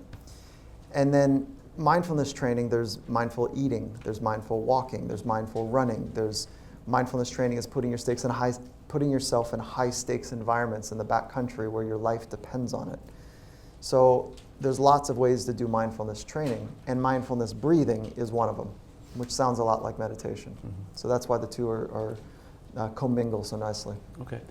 And then mindfulness training, there's mindful eating, there's mindful walking, there's mindful running, there's mindfulness training is putting yourself in high stakes environments in the backcountry where your life depends on it. So there's lots of ways to do mindfulness training, and mindfulness breathing is one of them, which sounds a lot like meditation. Mm-hmm. So that's why the two are commingle so nicely. Okay.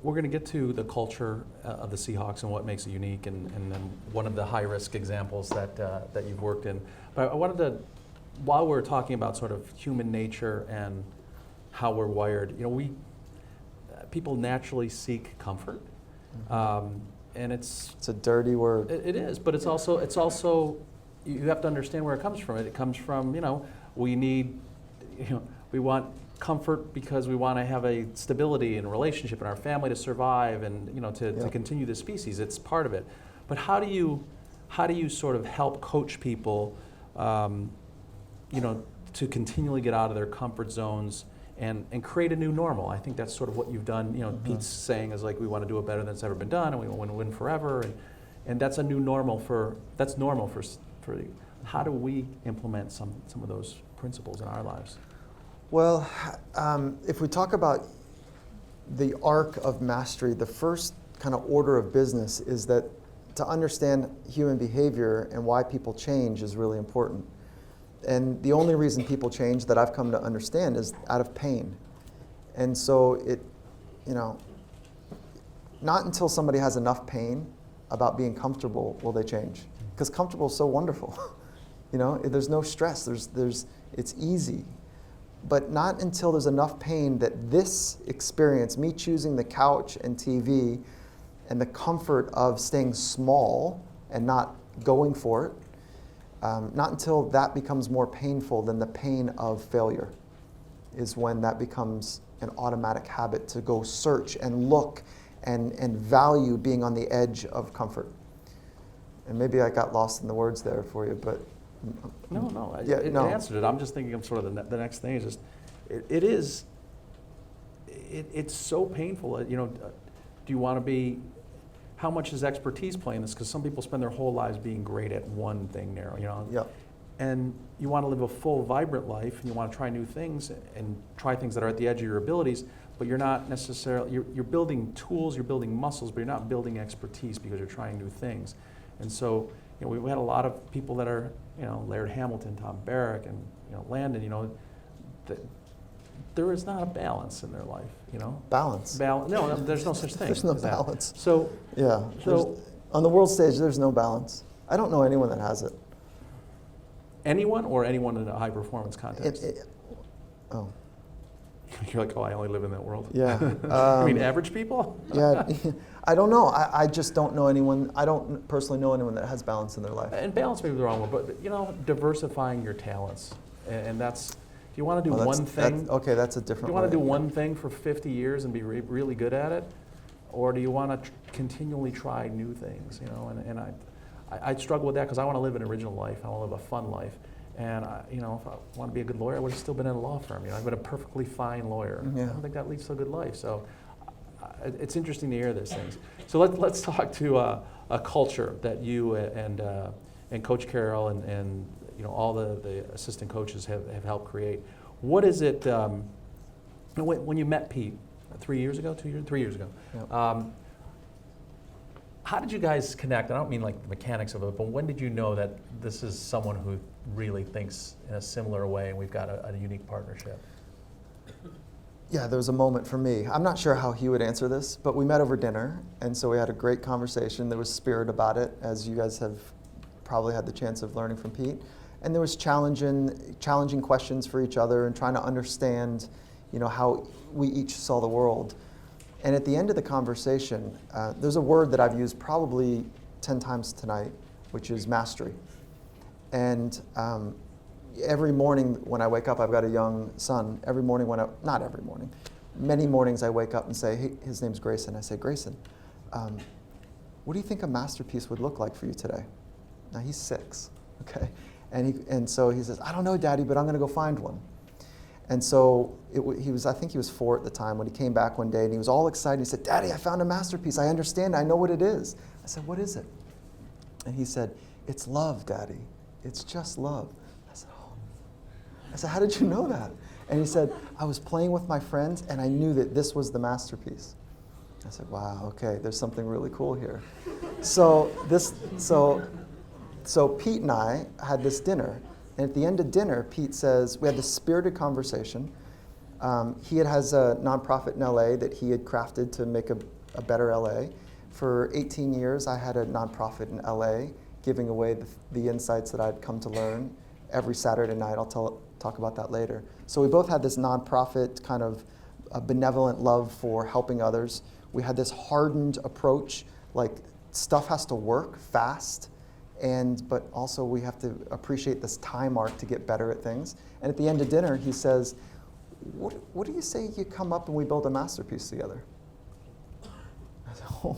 We're going to get to the culture of the Seahawks and what makes it unique, and then one of the high-risk examples that you've worked in. But I wanted to, while we're talking about sort of human nature and how we're wired, you know, people naturally seek comfort, and it's a dirty word. It is, but it's also you have to understand where it comes from. It comes from, you know, we want comfort because we want to have a stability in a relationship in our family to survive and, you know, to continue the species. It's part of it. But how do you sort of help coach people, you know, to continually get out of their comfort zones and create a new normal? I think that's sort of what you've done. You know, mm-hmm. Pete's saying is like, we want to do it better than it's ever been done, and we want to win forever, and that's a new normal that's normal for you. How do we implement some of those principles in our lives? Well, if we talk about the arc of mastery, the first kind of order of business is that to understand human behavior and why people change is really important. And the only reason people change that I've come to understand is out of pain. And so not until somebody has enough pain about being comfortable will they change. Because comfortable is so wonderful. You know, there's no stress, it's easy. But not until there's enough pain that this experience, me choosing the couch and TV and the comfort of staying small and not going for it, not until that becomes more painful than the pain of failure is when that becomes an automatic habit to go search and look and value being on the edge of comfort. And maybe I got lost in the words there for you, but No, it answered it. I'm just thinking of sort of the next thing is just, it's so painful. You know, do you want to be, how much is expertise playing this? Because some people spend their whole lives being great at one thing narrow, you know. Yep. And you want to live a full, vibrant life, and you want to try new things and try things that are at the edge of your abilities, but you're not necessarily, you're building tools, you're building muscles, but you're not building expertise because you're trying new things. And so, you know, we've had a lot of people that are, you know, Laird Hamilton, Tom Barrack, and, you know, Landon, you know, there is not a balance in their life, you know? Balance. No, there's no such thing. There's no as that. balance. So, Yeah. So- on the world stage, there's no balance. I don't know anyone that has it. anyone or anyone in a high performance context? Oh. You're like, oh, I only live in that world. Yeah. I mean, average people? Yeah. I don't know. I just don't know anyone. I don't personally know anyone that has balance in their life. And balance may be the wrong word, but you know, diversifying your talents, and that's if you want to do Well, one thing. Okay, that's a different. Do you want to way. do one thing for 50 years and be really good at it, or do you want to continually try new things? You know, and I struggle with that because I want to live an original life. I want to live a fun life, and you know, if I want to be a good lawyer, I would have still been in a law firm. You know, I've been a perfectly fine lawyer. Yeah. I don't think that leads to a good life. So it's interesting to hear these things. So let's talk to a culture that you and Coach Carroll and you know all the assistant coaches have helped create. What is it? When you met Pete 3 years ago, 3 years ago. Yep. How did you guys connect? I don't mean like the mechanics of it, but when did you know that this is someone who really thinks in a similar way and we've got a unique partnership? Yeah, there was a moment for me. I'm not sure how he would answer this, but we met over dinner, and so we had a great conversation. There was spirit about it, as you guys have probably had the chance of learning from Pete. And there was challenging questions for each other and trying to understand, you know, how we each saw the world. And at the end of the conversation, there's a word that I've used probably 10 times tonight, which is mastery. And every morning when I wake up, I've got a young son. Every morning not every morning, many mornings I wake up and say, hey, his name's Grayson. I say, Grayson, what do you think a masterpiece would look like for you today? Now he's 6, okay? And so he says, I don't know, Daddy, but I'm gonna go find one. And so I think he was 4 at the time when he came back one day and he was all excited. He said, Daddy, I found a masterpiece. I understand, I know what it is. I said, what is it? And he said, it's love, Daddy. It's just love. I said, oh. I said, how did you know that? And he said, I was playing with my friends and I knew that this was the masterpiece. I said, wow, okay, there's something really cool here. So Pete and I had this dinner. And at the end of dinner, Pete says, we had this spirited conversation. He has a nonprofit in LA that he had crafted to make a better LA. For 18 years, I had a nonprofit in LA, giving away the insights that I'd come to learn every Saturday night. I'll talk about that later. So we both had this nonprofit kind of a benevolent love for helping others. We had this hardened approach, like stuff has to work fast. But also we have to appreciate this time arc to get better at things. And at the end of dinner, he says, what do you say you come up and we build a masterpiece together? I said, oh,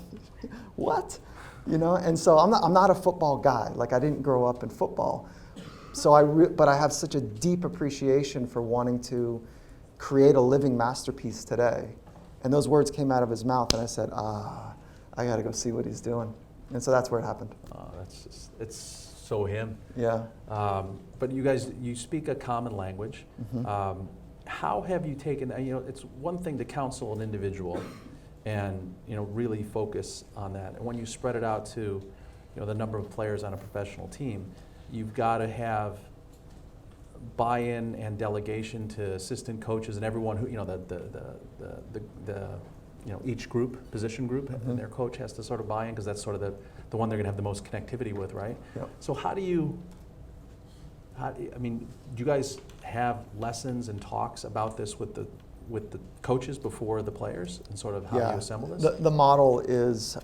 what? You know, and so I'm not a football guy. Like I didn't grow up in football. So but I have such a deep appreciation for wanting to create a living masterpiece today. And those words came out of his mouth and I said, I gotta go see what he's doing. And so that's where it happened. It's so him. Yeah. But you speak a common language. Mm-hmm. How have you taken, you know, it's one thing to counsel an individual and, you know, really focus on that. And when you spread it out to, you know, the number of players on a professional team, you've got to have buy-in and delegation to assistant coaches and everyone who, you know, each position group, Mm-hmm. and their coach has to sort of buy in because that's sort of the one they're going to have the most connectivity with, right? Yep. So I mean, do you guys have lessons and talks about this with the coaches before the players and sort of how you assemble this? The model is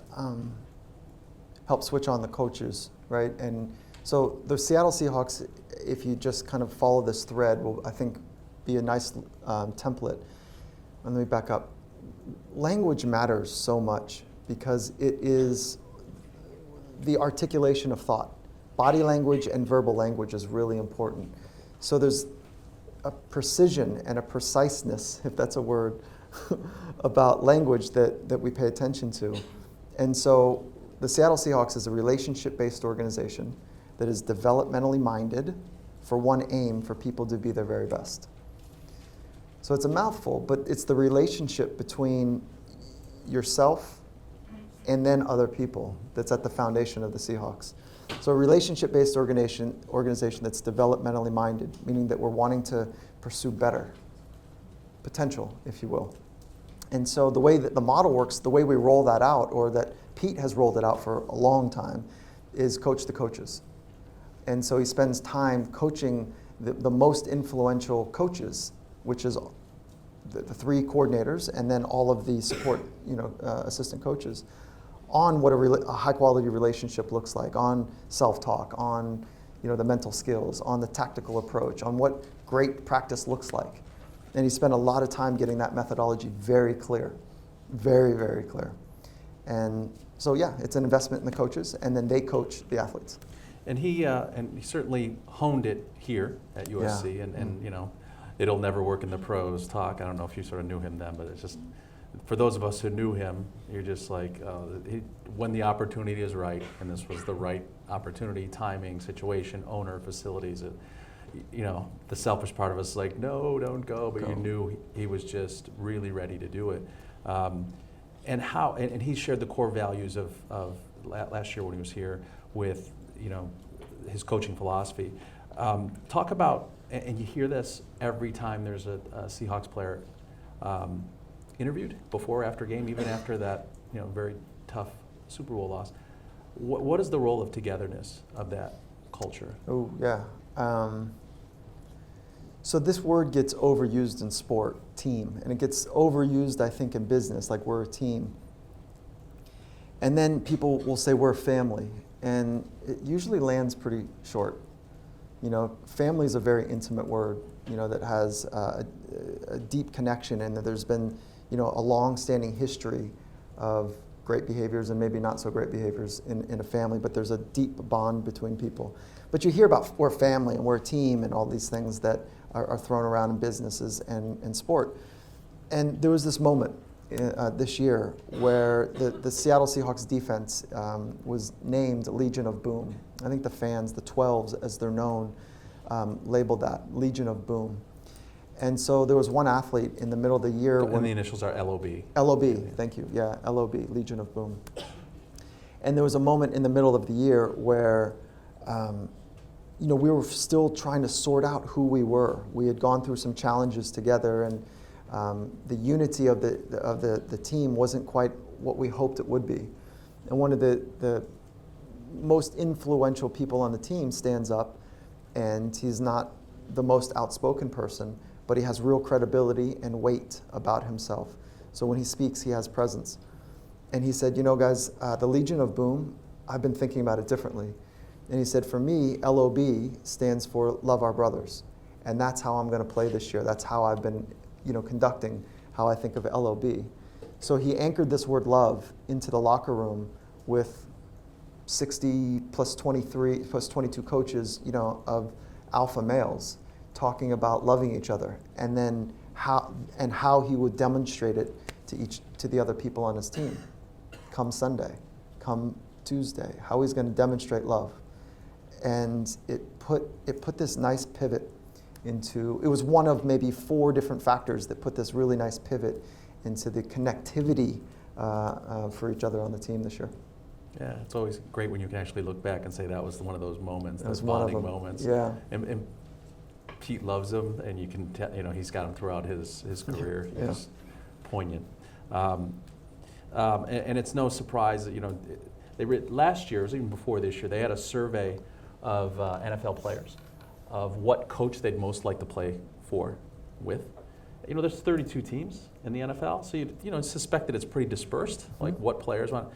help switch on the coaches, right? And so the Seattle Seahawks, if you just kind of follow this thread, will, I think, be a nice template. And let me back up. Language matters so much because it is the articulation of thought. Body language and verbal language is really important. So there's a precision and a preciseness, if that's a word, about language that we pay attention to. And so the Seattle Seahawks is a relationship-based organization that is developmentally minded for one aim, for people to be their very best. So it's a mouthful, but it's the relationship between yourself and then other people that's at the foundation of the Seahawks. So a relationship-based organization that's developmentally minded, meaning that we're wanting to pursue better. potential, if you will. And so the way that the model works, the way we roll that out, or that Pete has rolled it out for a long time, is coach the coaches. And so he spends time coaching the most influential coaches, which is the three coordinators and then all of the support, assistant coaches, on what a high quality relationship looks like, on self-talk, on the mental skills, on the tactical approach, on what great practice looks like. And he spent a lot of time getting that methodology very clear, very, very clear. And so yeah, it's an investment in the coaches, and then they coach the athletes. And he certainly honed it here at USC, Yeah. and it'll never work in the pros talk. I don't know if you sort of knew him then, but it's just, for those of us who knew him, you're just like, when the opportunity is right, and this was the right opportunity, timing, situation, owner, facilities, the selfish part of us is like, no, don't go, but you knew he was just really ready to do it. And he shared the core values of last year when he was here with, his coaching philosophy. Talk about, and you hear this every time there's a Seahawks player interviewed, before or after game, even after that very tough Super Bowl loss. What is the role of togetherness of that culture? Oh yeah. So this word gets overused in sport, team, and it gets overused, I think, in business, like we're a team. And then people will say we're a family, and it usually lands pretty short. Family is a very intimate word, that has a deep connection, and that there's been, a long-standing history of great behaviors and maybe not so great behaviors in a family, but there's a deep bond between people. But you hear about we're a family and we're a team and all these things that are thrown around in businesses and sport. And there was this moment this year where the Seattle Seahawks defense was named Legion of Boom. I think the fans, the 12s as they're known, labeled that, Legion of Boom. And so there was one athlete in the middle of the year. And the initials are LOB. LOB, thank you. Yeah, LOB, Legion of Boom. And there was a moment in the middle of the year where we were still trying to sort out who we were. We had gone through some challenges together, and the unity of the team wasn't quite what we hoped it would be. And one of the most influential people on the team stands up, and he's not the most outspoken person, but he has real credibility and weight about himself. So when he speaks, he has presence. And he said, guys, the Legion of Boom, I've been thinking about it differently. And he said, for me, LOB stands for Love Our Brothers. And that's how I'm going to play this year. That's how I've been, conducting how I think of LOB. So he anchored this word love into the locker room with 60 plus 23 plus 22 coaches, of alpha males talking about loving each other, and then how he would demonstrate it to the other people on his team. Come Sunday, come Tuesday, how he's going to demonstrate love. And it put this nice pivot into, it was one of maybe 4 different factors that put this really nice pivot into the connectivity for each other on the team this year. Yeah, it's always great when you can actually look back and say that was one of those moments, That was those one of bonding them. moments. Yeah. And Pete loves him, and you can tell, he's got him throughout his career. Yeah. Just poignant. And it's no surprise that, last year, it was even before this year, they had a survey of NFL players of what coach they'd most like to play with. There's 32 teams in the NFL, so you suspect that it's pretty dispersed, like what players want.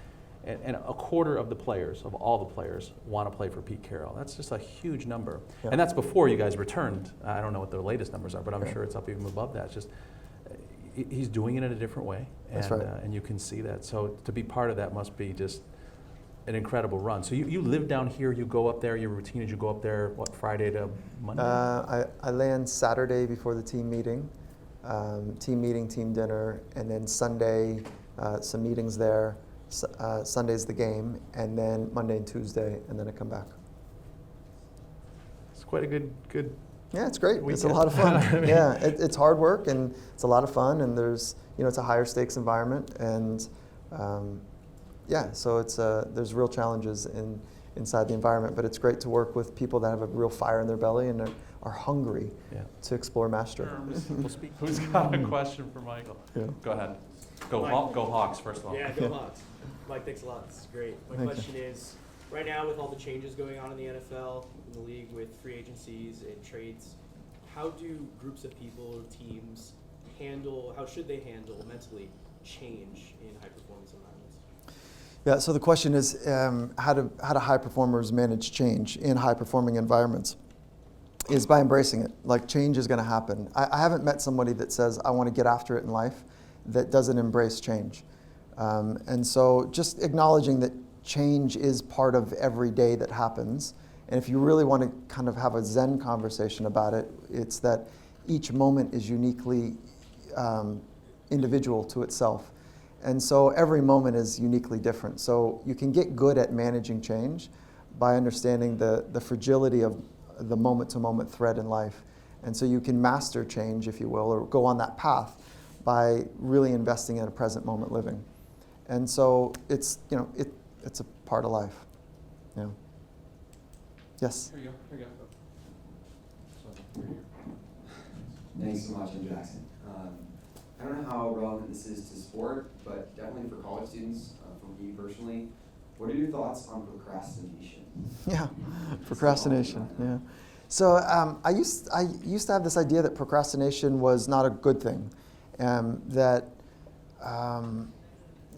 And a quarter of the players, of all the players, want to play for Pete Carroll. That's just a huge number. Yeah. And that's before you guys returned. I don't know what their latest numbers are, but I'm Yeah. sure it's up even above that. It's just, he's doing it in a different way. That's and, right. And you can see that. So to be part of that must be just an incredible run. So you live down here, you go up there, your routine is you go up there, what, Friday to Monday? I land Saturday before the team meeting, team dinner, and then Sunday, some meetings there. Sunday's the game, and then Monday and Tuesday, and then I come back. It's quite a good. Yeah, it's great. Weekend. It's a lot of fun. I mean, Yeah, it's hard work, and it's a lot of fun, and there's, it's a higher stakes environment, and so it's there's real challenges inside the environment, but it's great to work with people that have a real fire in their belly and are hungry to explore mastery. Who's got a question for Michael? Yeah. Go ahead. Go Hawks, first of all. Yeah, go Hawks. Mike, thanks a lot. This is great. My Thank question is, right now with all the changes going on in the NFL, in the league with free agencies and trades, how do groups of people or teams how should they handle mentally change in high performance environments? Yeah, so the question is how do high performers manage change in high performing environments? Is by embracing it. Like, change is going to happen. I haven't met somebody that says, I want to get after it in life, that doesn't embrace change. And so just acknowledging that change is part of every day that happens. And if you really want to kind of have a Zen conversation about it, it's that each moment is uniquely individual to itself. And so every moment is uniquely different. So you can get good at managing change by understanding the fragility of the moment-to-moment thread in life. And so you can master change, if you will, or go on that path by really investing in a present moment living. And so it's, it's a part of life. Yeah. Yes? Here you go. Thanks so much, I'm Jackson. I don't know how relevant this is to sport, but definitely for college students, for me personally, what are your thoughts on procrastination? Yeah, procrastination, yeah. So I used to have this idea that procrastination was not a good thing, that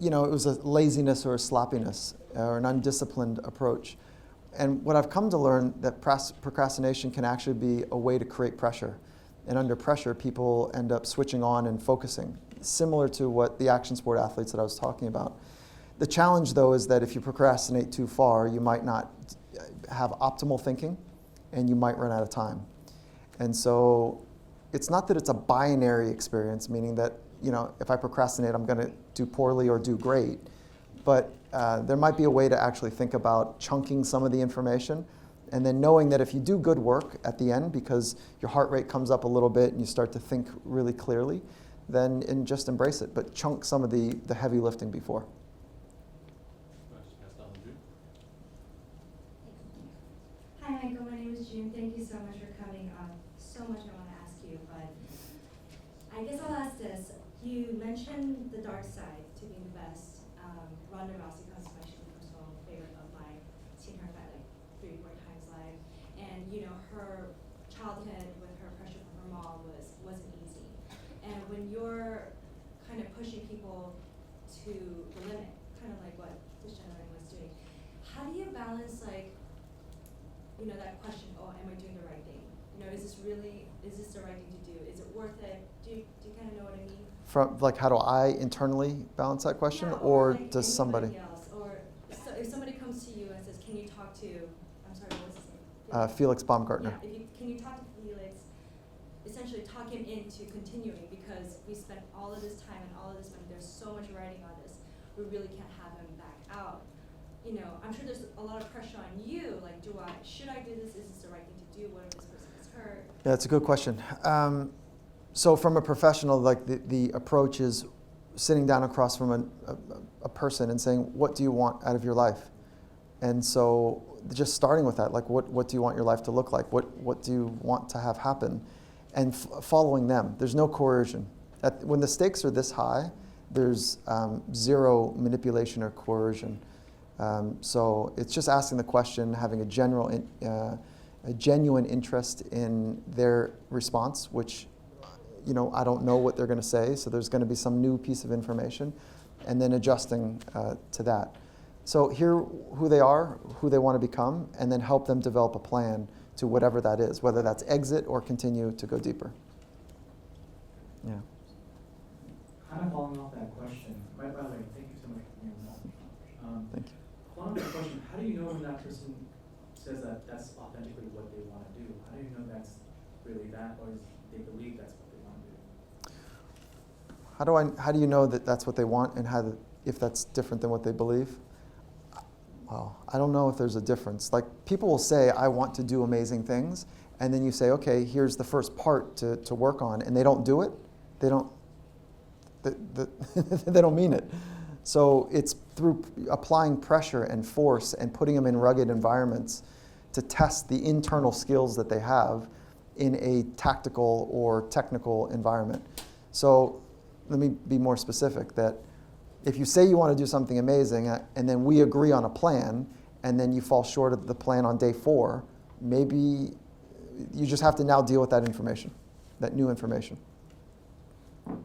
it was a laziness or a sloppiness or an undisciplined approach. And what I've come to learn that procrastination can actually be a way to create pressure. And under pressure, people end up switching on and focusing, similar to what the action sport athletes that I was talking about. The challenge, though, is that if you procrastinate too far, you might not have optimal thinking, and you might run out of time. And so it's not that it's a binary experience, meaning that if I procrastinate, I'm going to do poorly or do great. But there might be a way to actually think about chunking some of the information, and then knowing that if you do good work at the end, because your heart rate comes up a little bit and you start to think really clearly, then just embrace it. But chunk some of the heavy lifting before. Hi, Michael. My name is June. Thank you so much for coming. So much I want to ask you, but I guess I'll ask this. You mentioned the dark side to being the best. Ronda Rousey comes to my personal favorite of mine. Seen her fight like 3-4 times live, and her childhood with her pressure from her mom wasn't easy. And when you're kind of pushing people to the limit, kind of like what this gentleman was doing, how do you balance that question, am I doing the right thing? Is this the right thing to do? Is it worth it? Do you kind of know what I mean? From how do I internally balance that question, Yeah, or like does somebody? Else, or so if somebody comes to you and says, "Can you talk to?" I'm sorry, what's his name? Felix Baumgartner. Yeah, can you talk to Felix? Essentially, talk him into continuing, because we spent all of this time and all of this money. There's so much writing on this. We really can't have him back out. I'm sure there's a lot of pressure on you. Like, should I do this? Is this the right thing to do? What if this person is hurt? Yeah, it's a good question. So from a professional, the approach is sitting down across from a person and saying, what do you want out of your life? And so just starting with that, what do you want your life to look like? What do you want to have happen? And following them. There's no coercion. When the stakes are this high, there's zero manipulation or coercion. So it's just asking the question, having a genuine interest in their response, which I don't know what they're going to say, so there's going to be some new piece of information, and then adjusting to that. So hear who they are, who they want to become, and then help them develop a plan to whatever that is, whether that's exit or continue to go deeper. Yeah. Kind of following off that question, by the way, thank you so much for being involved. Thank you. Following up the question, how do you know when that person says that that's authentically what they want to do? How do you know that's really that, or they believe that's what they want to do? How do you know that that's what they want, and if that's different than what they believe? Well, I don't know if there's a difference. Like, people will say, I want to do amazing things, and then you say, okay, here's the first part to work on, and they don't do it. They don't mean it. So it's through applying pressure and force and putting them in rugged environments to test the internal skills that they have, in a tactical or technical environment. So let me be more specific, that if you say you want to do something amazing and then we agree on a plan and then you fall short of the plan on day 4, maybe you just have to now deal with that information, that new information. Yeah.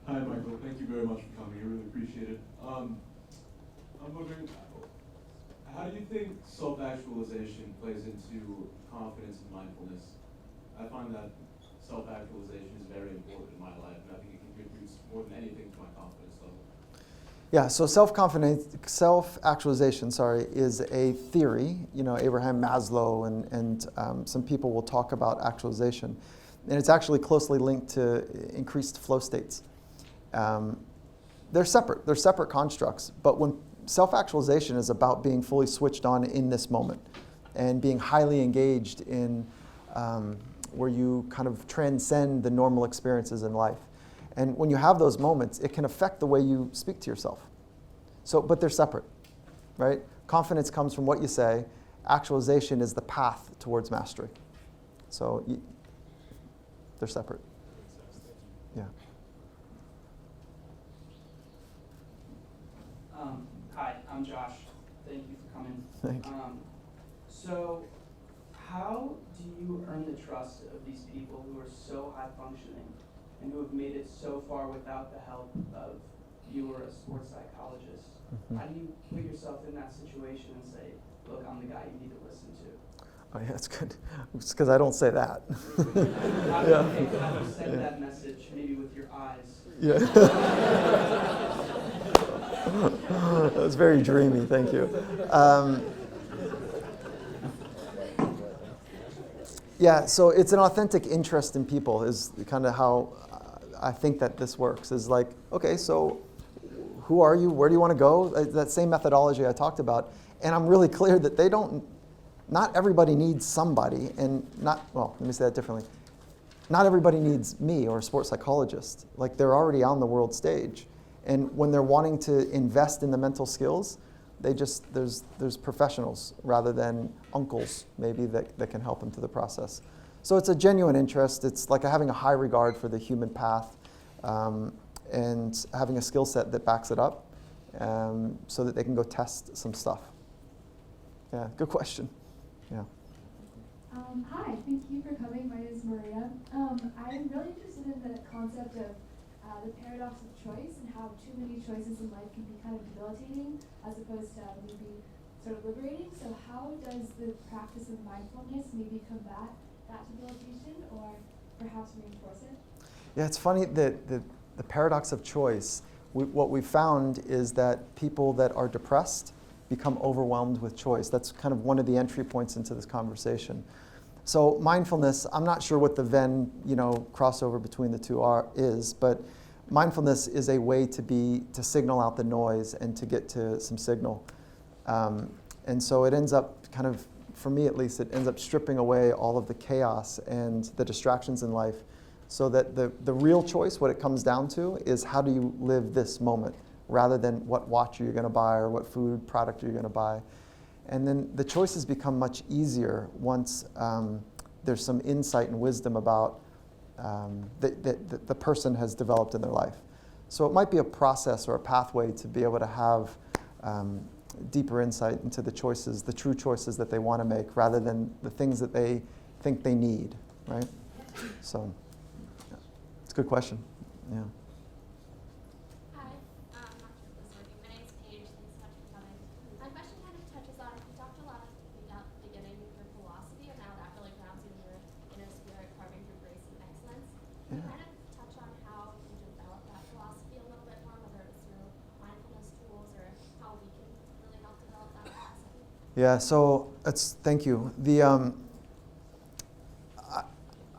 Hi, Michael. Thank you very much for coming. I really appreciate it. I'm wondering, how do you think self-actualization plays into confidence and mindfulness? I find that self-actualization is very important in my life, and I think it contributes more than anything to my confidence level. Yeah, so self-actualization, is a theory. You know, Abraham Maslow and some people will talk about actualization. And it's actually closely linked to increased flow states. They're separate constructs, but when self-actualization is about being fully switched on in this moment and being highly engaged in where you kind of transcend the normal experiences in life. And when you have those moments, it can affect the way you speak to yourself. So, but they're separate, right? Confidence comes from what you say. Actualization is the path towards mastery. So they're separate. Yeah. Hi, I'm Josh. Thank you for coming. Thank you. So, how do you earn the trust of these people who are so high functioning and who have made it so far without the help of you or a sports psychologist? Mm-hmm. How do you put yourself in that situation and say, look, I'm the guy you need to listen to? Oh, yeah, that's good. It's because I don't say that. How do Yeah. you send that message, maybe with your eyes? Yeah. That was very dreamy, thank you. Yeah, so it's an authentic interest in people is kind of how I think that this works. Is like, okay, so who are you? Where do you want to go? That same methodology I talked about. And I'm really clear that not everybody needs somebody, and let me say that differently. Not everybody needs me or a sports psychologist. Like, they're already on the world stage. And when they're wanting to invest in the mental skills, there's professionals rather than uncles maybe that can help them through the process. So it's a genuine interest. It's like having a high regard for the human path and having a skill set that backs it up so that they can go test some stuff. Yeah, good question. Yeah. Hi, thank you for coming. My name is Maria. I'm really interested in the concept of the paradox of choice and how too many choices in life can be kind of debilitating as opposed to maybe sort of liberating. So how does the practice of mindfulness maybe combat that debilitation or perhaps reinforce it? Yeah, it's funny that the paradox of choice, what we found is that people that are depressed become overwhelmed with choice. That's kind of one of the entry points into this conversation. So mindfulness, I'm not sure what the Venn, crossover between the two is, but mindfulness is a way to signal out the noise and to get to some signal. And so it ends up kind of, for me at least, it ends up stripping away all of the chaos and the distractions in life so that the real choice, what it comes down to, is how do you live this moment rather than what watch are you going to buy or what food product are you going to buy. And then the choices become much easier once there's some insight and wisdom about that the person has developed in their life. So it might be a process or a pathway to be able to have deeper insight into the choices, the true choices that they want to make, rather than the things that they think they need, right? So it's a good question. Yeah. Hi, not sure if this is working. My name is Paige. Thanks so much for coming. My question kind of touches on, you talked a lot at the beginning, your philosophy, and now that really grounds you in your inner spirit, carving through grace and excellence. Can you kind of touch on how you develop that philosophy a little bit more, whether it's through mindfulness tools or how we can really help develop that philosophy? Yeah, so thank you.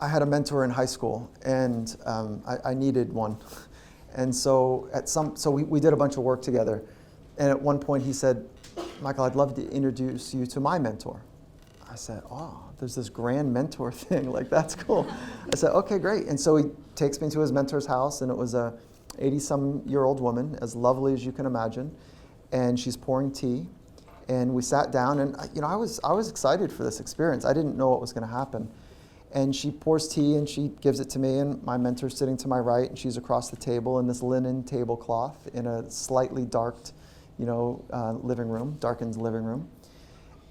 I had a mentor in high school, and I needed one. And so we did a bunch of work together. And at one point he said, Michael, I'd love to introduce you to my mentor. I said, oh, there's this grand mentor thing, like that's cool. I said, okay, great. And so he takes me to his mentor's house, and it was a 80-some-year-old woman, as lovely as you can imagine, and she's pouring tea. And we sat down, and I was excited for this experience. I didn't know what was going to happen. And she pours tea, and she gives it to me, and my mentor's sitting to my right, and she's across the table in this linen tablecloth in a slightly darkened living room.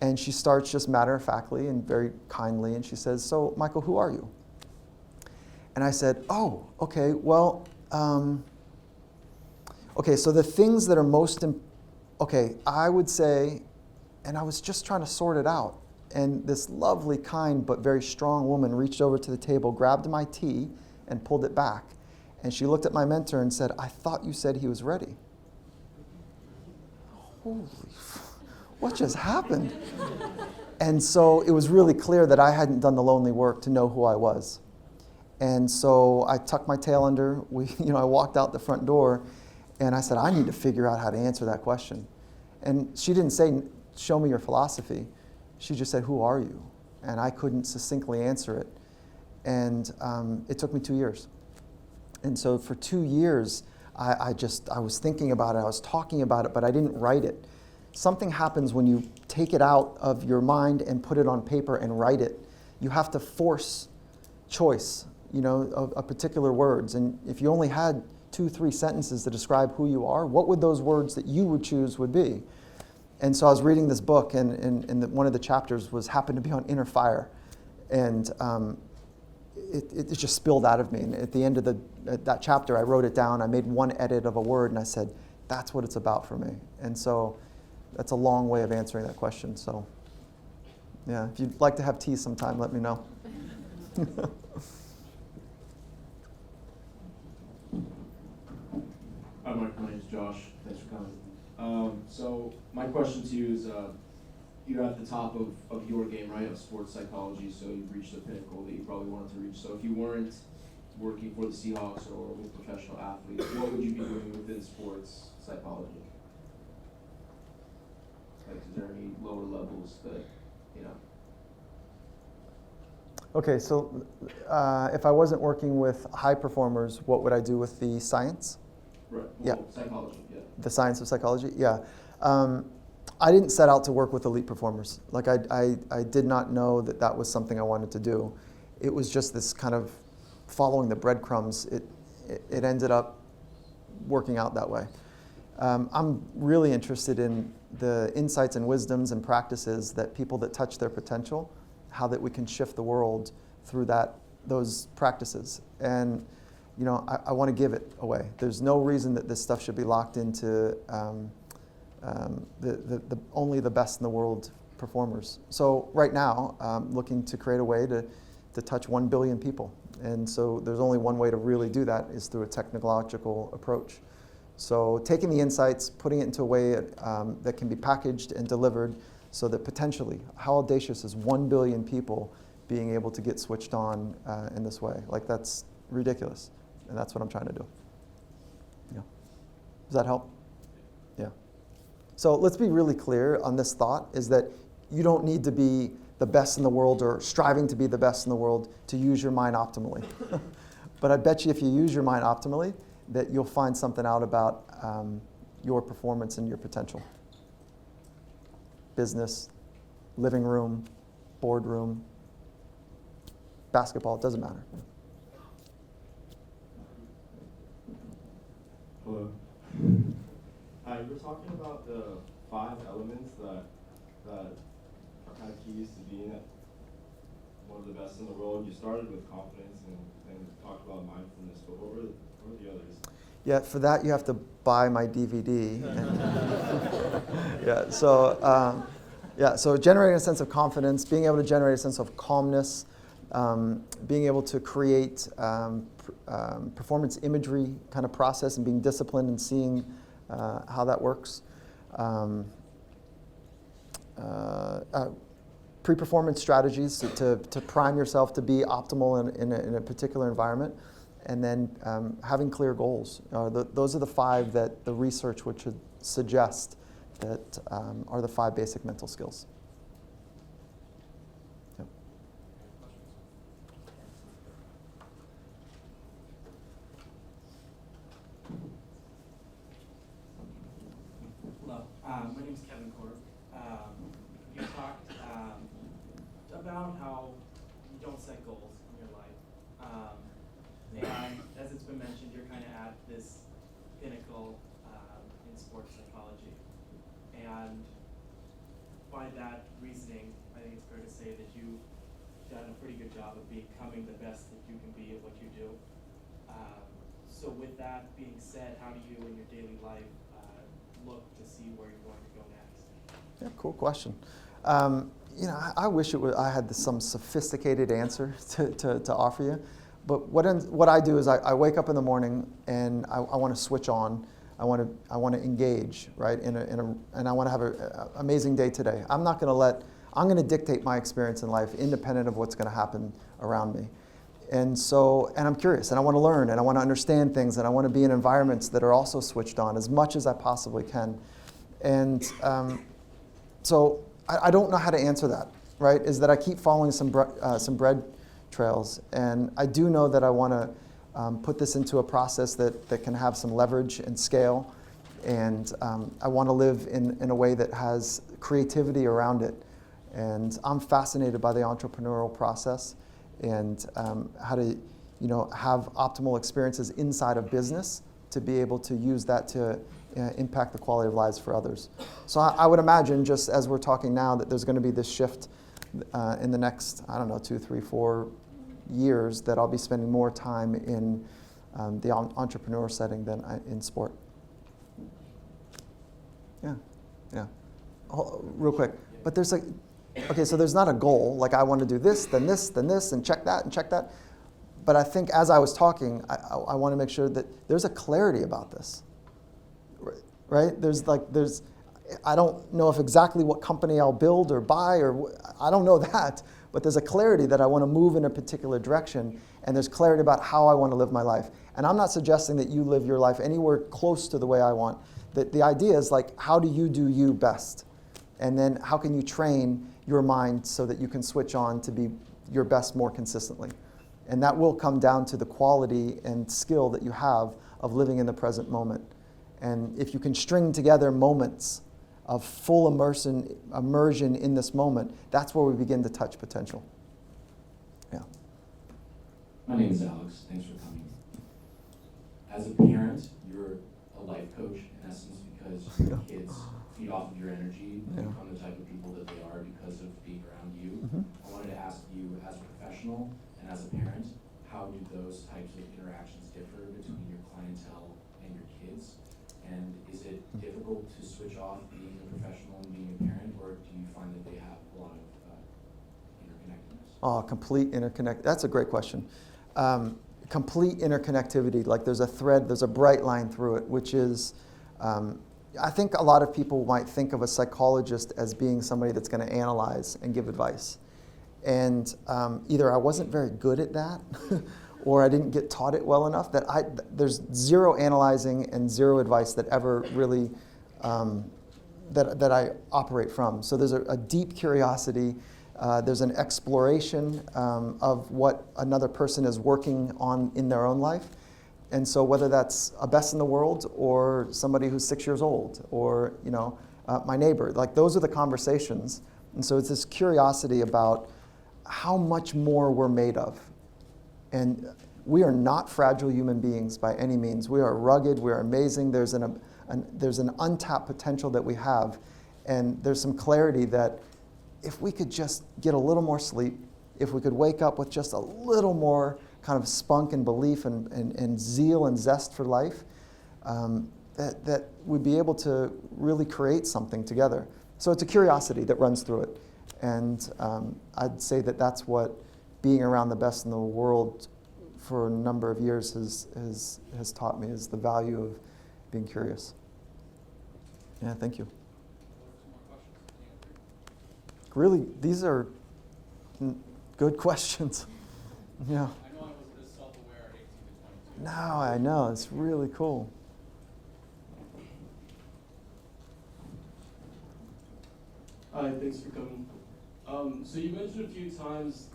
And she starts just matter-of-factly and very kindly, and she says, "So, Michael, who are you?" And I said, "Oh, okay, well, okay, so the things that are most, I would say," and I was just trying to sort it out. And this lovely, kind, but very strong woman reached over to the table, grabbed my tea, and pulled it back. And she looked at my mentor and said, "I thought you said he was ready." Holy, what just happened? And so it was really clear that I hadn't done the lonely work to know who I was. And so I tucked my tail under. I walked out the front door, and I said, "I need to figure out how to answer that question." And she didn't say, "Show me your philosophy." She just said, "Who are you?" And I couldn't succinctly answer it. And it took me 2 years. And so for 2 years, I was thinking about it, I was talking about it, but I didn't write it. Something happens when you take it out of your mind and put it on paper and write it. You have to force choice, of particular words. And if you only had 2-3 sentences to describe who you are, what would those words that you would choose would be? And so I was reading this book, and one of the chapters happened to be on inner fire. And it just spilled out of me. And at the end of that chapter, I wrote it down. I made one edit of a word, and I said, "That's what it's about for me." And so that's a long way of answering that question. So yeah, if you'd like to have tea sometime, let me know. Hi, Mike. My name's Josh. Thanks for coming. So my question to you is, you're at the top of your game, right, of sports psychology, so you've reached the pinnacle that you probably wanted to reach. So if you weren't working for the Seahawks or with professional athletes, what would you be doing within sports psychology? Like, is there any lower levels that, Okay, so if I wasn't working with high performers, what would I do with the science? Right. Yeah. Well, psychology, yeah. The science of psychology? Yeah. I didn't set out to work with elite performers. Like, I did not know that was something I wanted to do. It was just this kind of following the breadcrumbs. It ended up working out that way. I'm really interested in the insights and wisdoms and practices that people that touch their potential, how that we can shift the world through those practices. And I want to give it away. There's no reason that this stuff should be locked into only the best in the world performers. So right now, I'm looking to create a way to touch 1 billion people. And so there's only one way to really do that is through a technological approach. So taking the insights, putting it into a way that can be packaged and delivered so that potentially, how audacious is 1 billion people being able to get switched on in this way? Like, that's ridiculous. And that's what I'm trying to do. Yeah. Does that help? Yeah. So let's be really clear on this thought, is that you don't need to be the best in the world or striving to be the best in the world to use your mind optimally. But I bet you if you use your mind optimally, that you'll find something out about your performance and your potential. Business, living room, boardroom, basketball, it doesn't matter. Hello. Hi, you were talking about the 5 elements that are kind of keys to being one of the best in the world. You started with confidence and talked about mindfulness, but what were the others? Yeah, for that you have to buy my DVD. So generating a sense of confidence, being able to generate a sense of calmness, being able to create performance imagery kind of process and being disciplined and seeing how that works. Pre-performance strategies to prime yourself to be optimal in a particular environment. And then having clear goals. Those are the 5 that the research would suggest that are the 5 basic mental skills. Yep. found how you don't set goals in your life. And as it's been mentioned, you're kind of at this pinnacle in sports psychology. And by that reasoning, I think it's fair to say that you've done a pretty good job of becoming the best that you can be at what you do. So with that being said, how do you in your daily life look to see where you're going to go next? Yeah, cool question. I wish I had some sophisticated answer to offer you. But what I do is I wake up in the morning and I want to switch on. I want to engage, right? And I want to have an amazing day today. I'm going to dictate my experience in life independent of what's going to happen around me. And I'm curious, and I want to learn, and I want to understand things, and I want to be in environments that are also switched on as much as I possibly can. And so I don't know how to answer that, right? Is that I keep following some bread trails, and I do know that I want to put this into a process that can have some leverage and scale, and I want to live in a way that has creativity around it. And I'm fascinated by the entrepreneurial process and how to, have optimal experiences inside of business to be able to use that to impact the quality of lives for others. So I would imagine, just as we're talking now, that there's going to be this shift in the next, 2, 3, 4 years, that I'll be spending more time in the entrepreneur setting than in sport. Yeah. Real quick. But there's so there's not a goal, like I want to do this, then this, then this, and check that. But I think as I was talking, I want to make sure that there's a clarity about this, right? I don't know if exactly what company I'll build or buy, I don't know that, but there's a clarity that I want to move in a particular direction, and there's clarity about how I want to live my life. And I'm not suggesting that you live your life anywhere close to the way I want. The idea is how do you do you best? And then how can you train your mind so that you can switch on to be your best more consistently? And that will come down to the quality and skill that you have of living in the present moment. And if you can string together moments of full immersion in this moment, that's where we begin to touch potential. Yeah. My name is Alex. Thanks for coming. As a parent, you're a life coach in essence because your kids feed off of your energy and become the type of people that they are because of being around you. Mm-hmm. I wanted to ask you, as a professional and as a parent, how do those types of interactions differ between your clientele and your kids? And is it difficult to switch off being a professional and being a parent, or do you find that they have a lot of interconnectedness? Oh, complete interconnect. That's a great question. Complete interconnectivity, like there's a thread, there's a bright line through it, which is, I think a lot of people might think of a psychologist as being somebody that's going to analyze and give advice. And either I wasn't very good at that, or I didn't get taught it well enough, there's zero analyzing and zero advice that ever really, that I operate from. So there's a deep curiosity, there's an exploration of what another person is working on in their own life. And so whether that's a best in the world or somebody who's 6 years old or, my neighbor, those are the conversations. And so it's this curiosity about how much more we're made of. And we are not fragile human beings by any means. We are rugged, we are amazing. There's an untapped potential that we have. And there's some clarity that if we could just get a little more sleep, if we could wake up with just a little more kind of spunk and belief and zeal and zest for life, that we'd be able to really create something together. So it's a curiosity that runs through it. And I'd say that that's what being around the best in the world for a number of years has taught me, is the value of being curious. Yeah, thank you. Really, these are good questions. Yeah. I know I was this self-aware at 18 to 22. No, I know. It's really cool. Hi, thanks for coming. So you mentioned a few times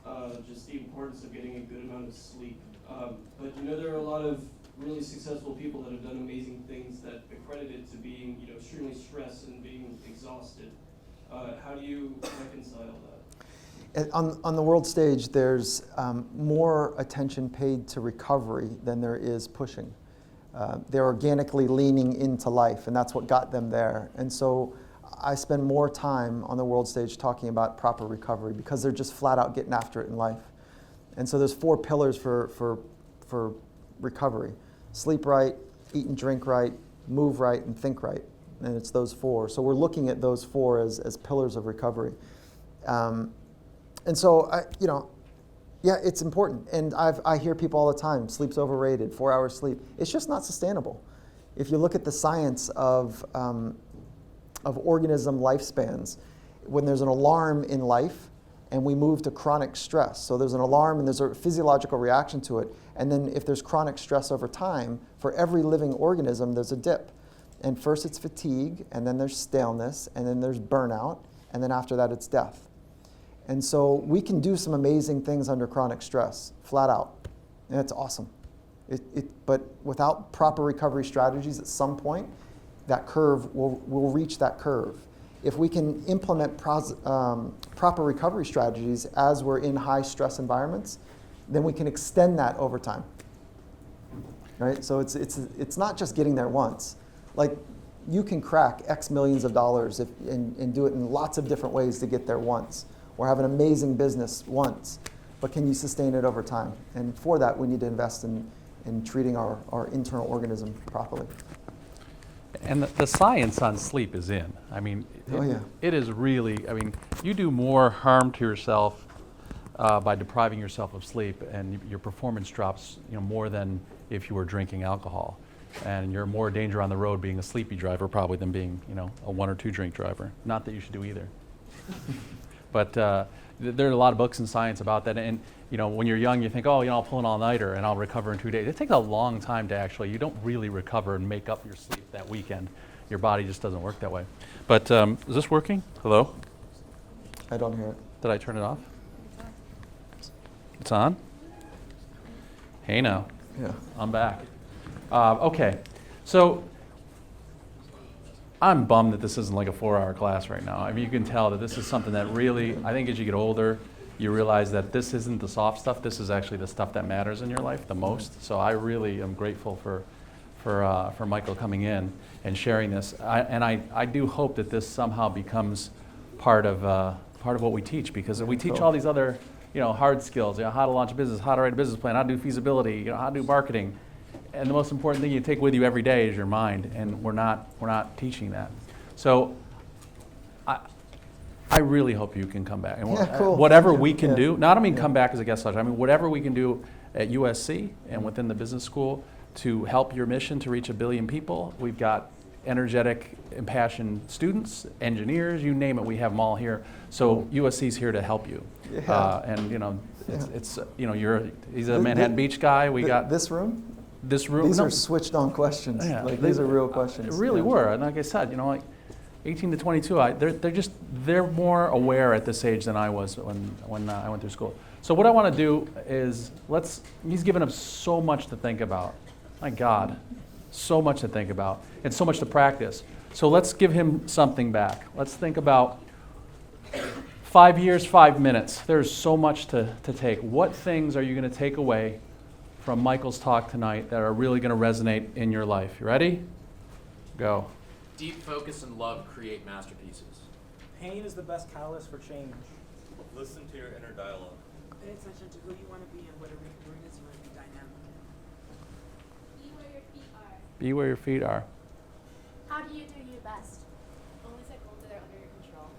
just the importance of getting a good amount of sleep. But there are a lot of really successful people that have done amazing things that accredit it to being extremely stressed and being exhausted. How do you reconcile that? On the world stage, there's more attention paid to recovery than there is pushing. They're organically leaning into life, and that's what got them there. And so I spend more time on the world stage talking about proper recovery because they're just flat out getting after it in life. And so there's 4 pillars for recovery: sleep right, eat and drink right, move right, and think right. And it's those 4. So we're looking at those 4 as pillars of recovery. And so, yeah, it's important. And I hear people all the time, sleep's overrated, 4 hours sleep. It's just not sustainable. If you look at the science of organism lifespans, when there's an alarm in life and we move to chronic stress, so there's an alarm and there's a physiological reaction to it, and then if there's chronic stress over time, for every living organism, there's a dip. And first it's fatigue, and then there's staleness, and then there's burnout, and then after that it's death. And so we can do some amazing things under chronic stress, flat out. And it's awesome. But without proper recovery strategies, at some point, that curve, we'll reach that curve. If we can implement proper recovery strategies as we're in high stress environments, then we can extend that over time. Right? So it's not just getting there once. Like, you can crack X millions of dollars and do it in lots of different ways to get there once, or have an amazing business once, but can you sustain it over time? And for that, we need to invest in treating our internal organism properly. And the science on sleep is in. I mean, it is really, you do more harm to yourself by depriving yourself of sleep, and your performance drops more than if you were drinking alcohol. And you're more danger on the road being a sleepy driver probably than being a 1 or 2 drink driver. Not that you should do either. But there are a lot of books in science about that. And when you're young, you think, I'll pull an all-nighter and I'll recover in 2 days. It takes a long time to actually, you don't really recover and make up your sleep that weekend. Your body just doesn't work that way. But is this working? Hello? I don't hear it. Did I turn it off? It's on? Hey now. Yeah. I'm back. Okay. So I'm bummed that this isn't like a 4-hour class right now. You can tell that this is something that really, I think as you get older, you realize that this isn't the soft stuff. This is actually the stuff that matters in your life the most. So I really am grateful for Michael coming in and sharing this. I do hope that this somehow becomes part of what we teach, because we teach all these other hard skills, how to launch a business, how to write a business plan, how to do feasibility, how to do marketing. And the most important thing you take with you every day is your mind, and we're not teaching that. So I really hope you can come back. And cool. Whatever we can do, come back as a guest lecturer, whatever we can do at USC and within the business school to help your mission to reach 1 billion people. We've got energetic, impassioned students, engineers, you name it, we have them all here. So USC's here to help you. He's a Manhattan Beach guy. We got this room. This room. These are switched on questions. Yeah, these are real questions. They really were, and like I said, 18 to 22, they're more aware at this age than I was when I went through school. So what I want to do is he's given us so much to think about. My God, so much to think about and so much to practice. So let's give him something back. Let's think about 5 years, 5 minutes. There's so much to take. What things are you going to take away from Michael's talk tonight that are really going to resonate in your life? You ready? Go. Deep focus and love create masterpieces. Pain is the best catalyst for change. Listen to your inner dialogue. Pay attention to who you want to be and whatever you're doing is going to be dynamic. Be where your feet are. Be where your feet are. How do you do your best? Only set goals that are under your control.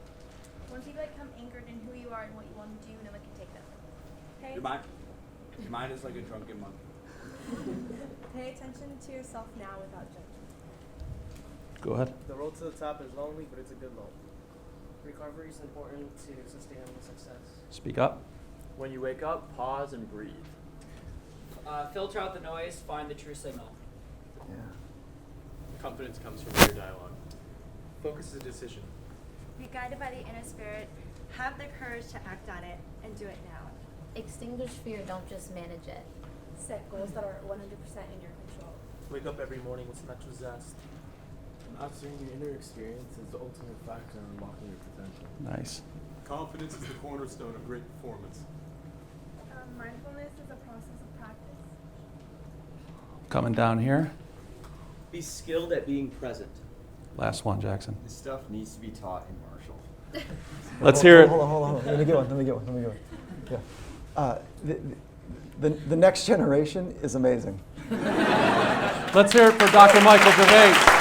Once you become anchored in who you are and what you want to do, no one can take that. Your mind is like a drunken monkey. Pay attention to yourself now without judgment. Go ahead. The road to the top is lonely, but it's a good road. Recovery is important to sustainable success. Speak up. When you wake up, pause and breathe. Filter out the noise, find the true signal. Yeah. Confidence comes from your dialogue. Focus is a decision. Be guided by the inner spirit. Have the courage to act on it and do it now. Extinguish fear, don't just manage it. Set goals that are 100% in your control. Wake up every morning with some extra zest. Mastering your inner experience is the ultimate factor in unlocking your potential. Nice. Confidence is the cornerstone of great performance. Mindfulness is a process of practice. Coming down here. Be skilled at being present. Last one, Jackson. This stuff needs to be taught in Marshall. Let's hear it. Hold on. Let me get one. Yeah. The next generation is amazing. Let's hear it for Dr. Michael Gervais.